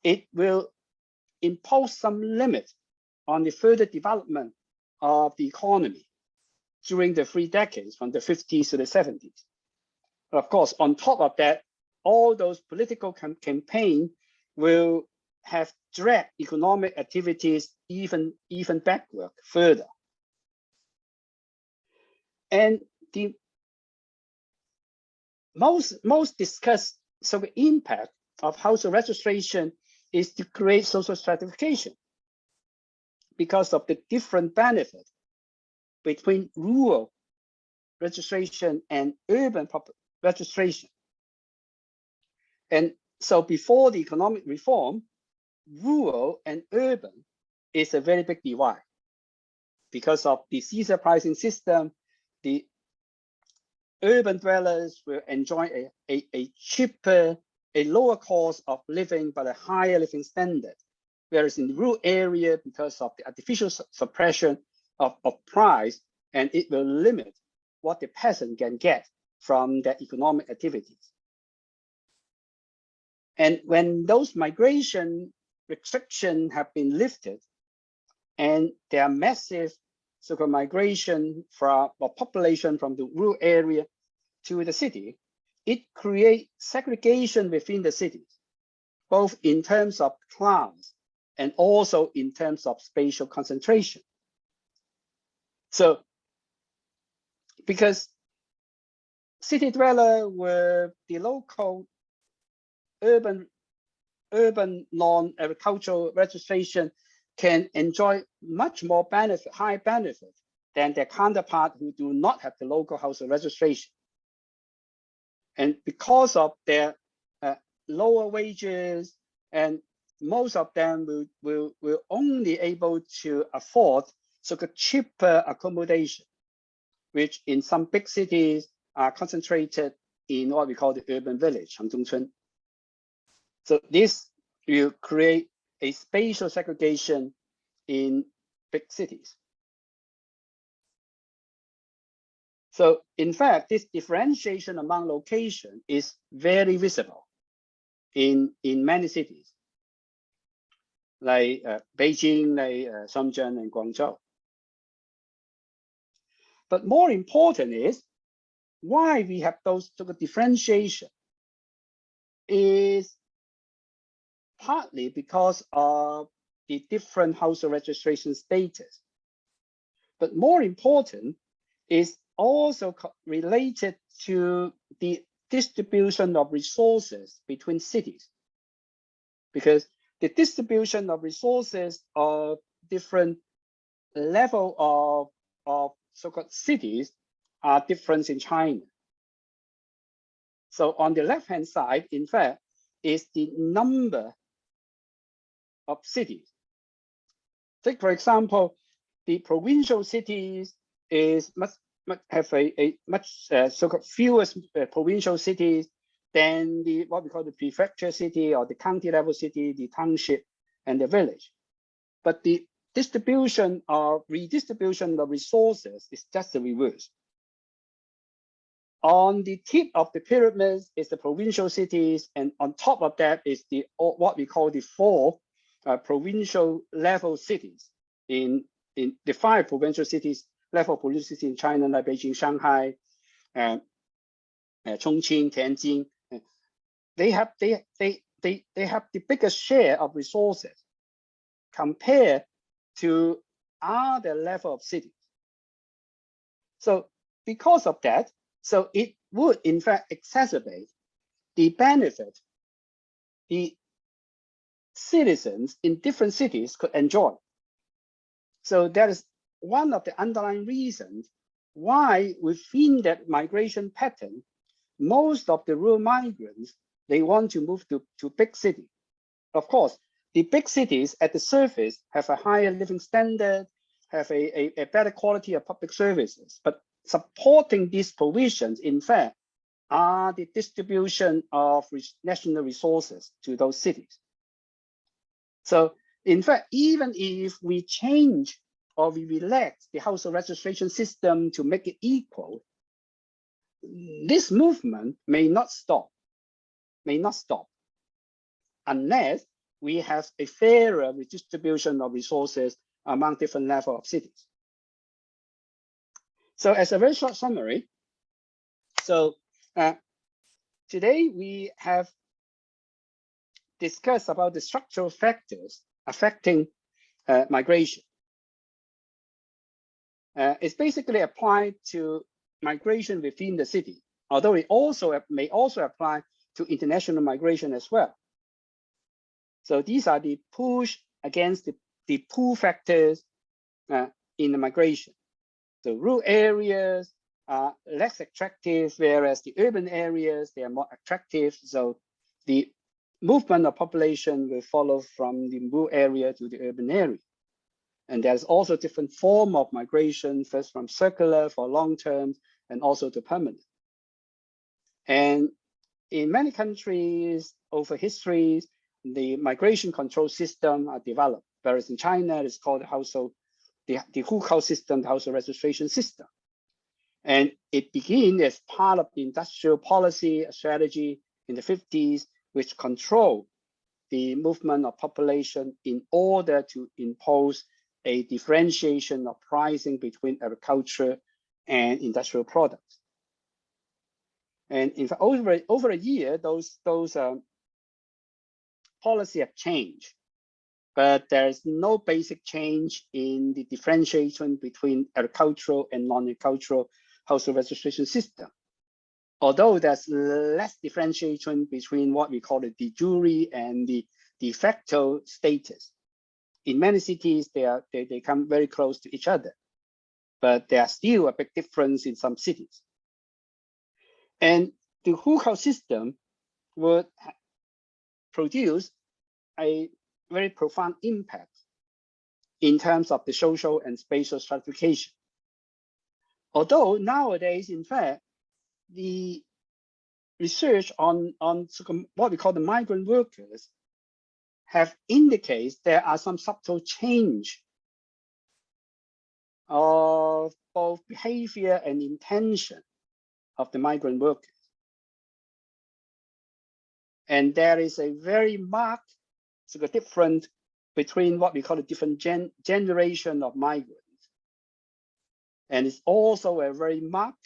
it will impose some limit on the further development of the economy during the 3 decades from the 50s to the 70s. But of course, on top of that, all those political campaigns will have dragged economic activities even backward further. And the most discussed sort of impact of household registration is to create social stratification because of the different benefits between rural registration and urban registration. And so before the economic reform, rural and urban is a very big divide because of the Caesar pricing system. The urban dwellers will enjoy a cheaper, a lower cost of living, but a higher living standard. Whereas in the rural area, because of the artificial suppression of price, and it will limit what the peasant can get from their economic activities. And when those migration restrictions have been lifted, and there are massive so-called migration from population from the rural area to the city, it creates segregation within the cities, both in terms of class and also in terms of spatial concentration. So, because city dwellers were the local urban non-agricultural registration can enjoy much more benefit, high benefit than their counterpart who do not have the local household registration. And because of their lower wages, and most of them will only able to afford so-called cheaper accommodation, which in some big cities are concentrated in what we call the urban village, 城中村. So this will create a spatial segregation in big cities. So in fact, this differentiation among location is very visible in many cities, like Beijing, like Shenzhen and Guangzhou. But more important is why we have those sort of differentiation is partly because of the different household registration status. But more important is also related to the distribution of resources between cities, because the distribution of resources of different level of so-called cities are different in China. So on the left-hand side, in fact, is the number of cities. Take, for example, the provincial cities is have a much so-called fewest provincial cities than the what we call the prefecture city or the county level city, the township, and the village. But the redistribution of resources is just the reverse. On the tip of the pyramid is the provincial cities, and on top of that is the what we call the 4 provincial level cities in the 5 provincial cities, level provincial cities in China, like Beijing, Shanghai, Chongqing, Tianjin. They have the biggest share of resources compared to other level of cities. So because of that, so it would in fact exacerbate the benefit the citizens in different cities could enjoy. So that is one of the underlying reasons why within that migration pattern, most of the rural migrants, they want to move to big cities. Of course, the big cities at the surface have a higher living standard, have a better quality of public services, but supporting these provisions, in fact, are the distribution of national resources to those cities. So in fact, even if we change or we relax the household registration system to make it equal, this movement may not stop unless we have a fairer redistribution of resources among different levels of cities. So as a very short summary, so today we have discussed about the structural factors affecting migration. It's basically applied to migration within the city, although it also may also apply to international migration as well. So these are the push against the pull factors in the migration. So rural areas are less attractive, whereas the urban areas, they are more attractive. So the movement of population will follow from the rural area to the urban area. And there's also different form of migration, first from circular for long term and also to permanent. And in many countries over histories, the migration control system are developed, whereas in China, it's called the household, the Hukou system, the household registration system. And it began as part of the industrial policy strategy in the 50s, which control the movement of population in order to impose a differentiation of pricing between agriculture and industrial products. And in fact, over a year, those policy have changed, but there's no basic change in the differentiation between agricultural and non-agricultural household registration system. Although there's less differentiation between what we call the de jure and the de facto status. In many cities, they come very close to each other, but there are still a big difference in some cities. And the hukou system would produce a very profound impact in terms of the social and spatial stratification. Although nowadays, in fact, the research on what we call the migrant workers have indicated there are some subtle change of both behavior and intention of the migrant workers. And there is a very marked difference between what we call a different generation of migrants. And it's also a very marked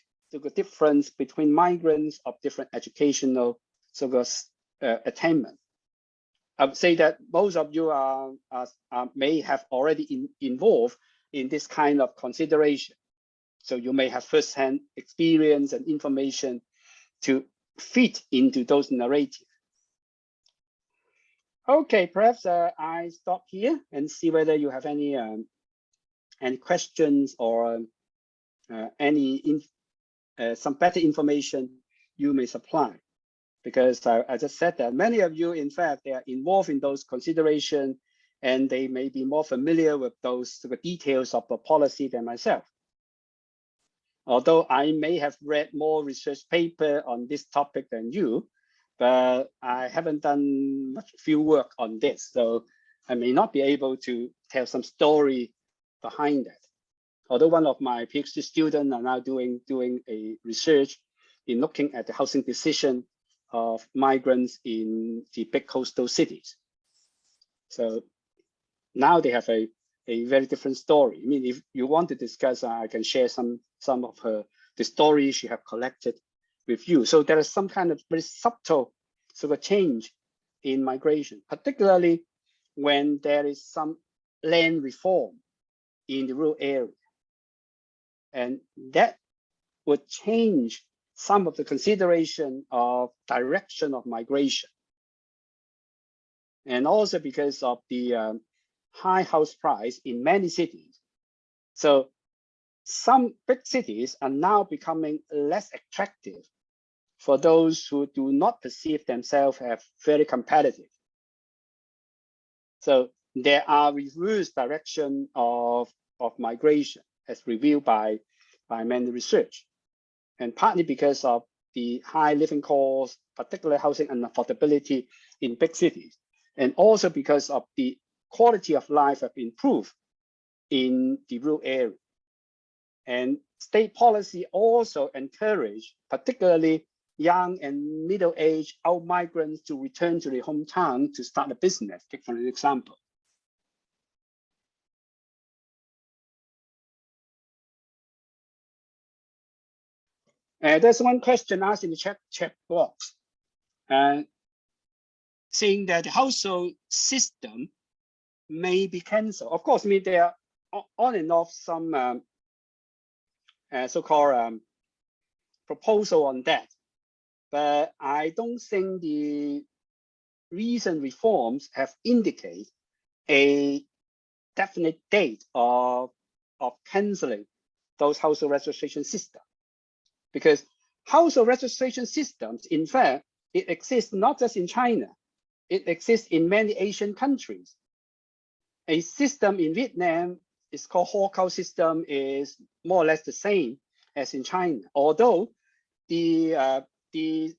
difference between migrants of different educational attainment. I would say that most of you may have already involved in this kind of consideration. So you may have firsthand experience and information to fit into those narratives. Okay, perhaps I stop here and see whether you have any questions or some better information you may supply. Because I just said that many of you, in fact, they are involved in those considerations and they may be more familiar with those details of the policy than myself. Although I may have read more research paper on this topic than you, but I haven't done much field work on this. So I may not be able to tell some story behind that. Although one of my PhD students are now doing a research in looking at the housing decision of migrants in the big coastal cities. So now they have a very different story. I mean, if you want to discuss, I can share some of the stories she have collected with you. So there is some kind of very subtle change in migration, particularly when there is some land reform in the rural area. And that would change some of the consideration of direction of migration. And also because of the high house price in many cities. So some big cities are now becoming less attractive for those who do not perceive themselves as very competitive. So there are reverse direction of migration as revealed by many research. And partly because of the high living costs, particularly housing unaffordability in big cities. And also because of the quality of life have improved in the rural area. And state policy also encourage, particularly young and middle-aged out migrants to return to their hometown to start a business, take for an example. There's one question asked in the chat box, saying that the household system may be cancelled. Of course, I mean, there are on and off some so-called proposal on that, but I don't think the recent reforms have indicated a definite date of cancelling those household registration systems. Because household registration systems, in fact, it exists not just in China, it exists in many Asian countries. A system in Vietnam is called hukou system, is more or less the same as in China, although the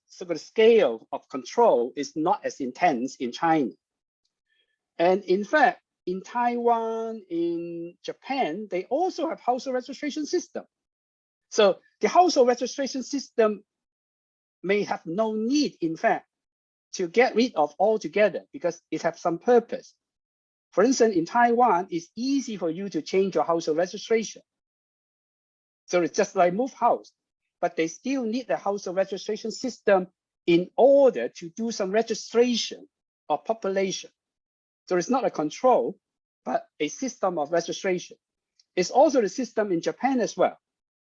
sort of scale of control is not as intense in China. And in fact, in Taiwan, in Japan, they also have household registration system. So the household registration system may have no need, in fact, to get rid of altogether because it has some purpose. For instance, in Taiwan, it's easy for you to change your household registration. So it's just like move house, but they still need the household registration system in order to do some registration of population. So it's not a control, but a system of registration. It's also the system in Japan as well.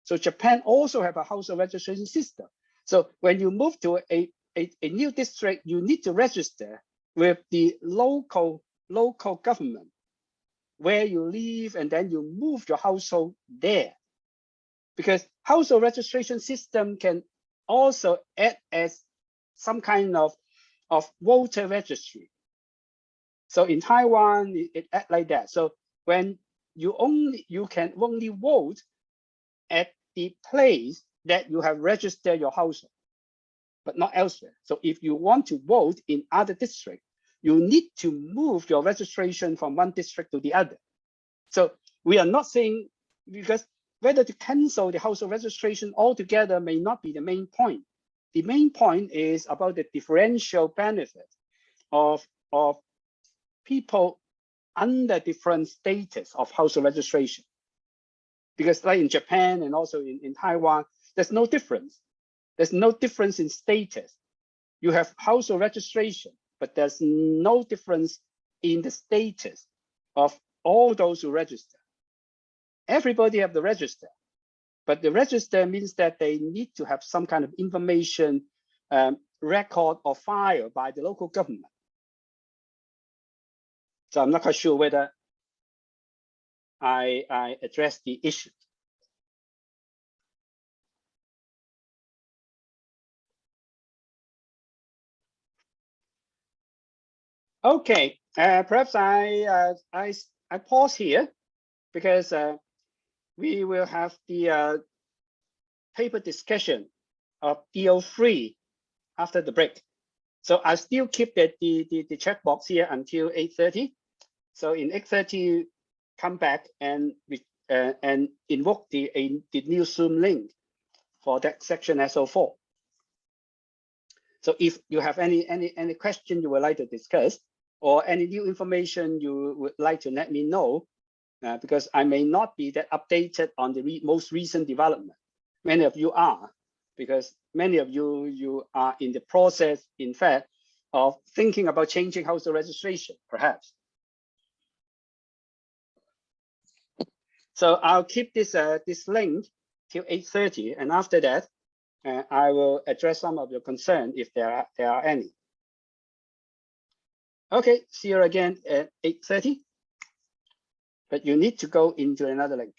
So Japan also have a household registration system. So when you move to a new district, you need to register with the local government where you live, and then you move your household there. Because household registration system can also act as some kind of voter registry. So in Taiwan, it acts like that. So when you can only vote at the place that you have registered your household, but not elsewhere. So if you want to vote in other districts, you need to move your registration from one district to the other. So we are not saying, because whether to cancel the household registration altogether may not be the main point. The main point is about the differential benefit of people under different status of household registration. Because like in Japan and also in Taiwan, there's no difference. There's no difference in status. You have household registration, but there's no difference in the status of all those who register. Everybody have the register, but the register means that they need to have some kind of information record or file by the local government. So I'm not quite sure whether I address the issue. Okay, perhaps I pause here because we will have the paper discussion of DO3 after the break. So I still keep the chat box here until 8:30. So in 8:30, come back and invoke the new Zoom link for that section SO4. So if you have any question you would like to discuss or any new information you would like to let me know, because I may not be that updated on the most recent development. Many of you are, because many of you are in the process, in fact, of thinking about changing household registration, perhaps. So I'll keep this link till 8:30, and after that, I will address some of your concern if there are any. Okay, see you again at 8:30, but you need to go into another link.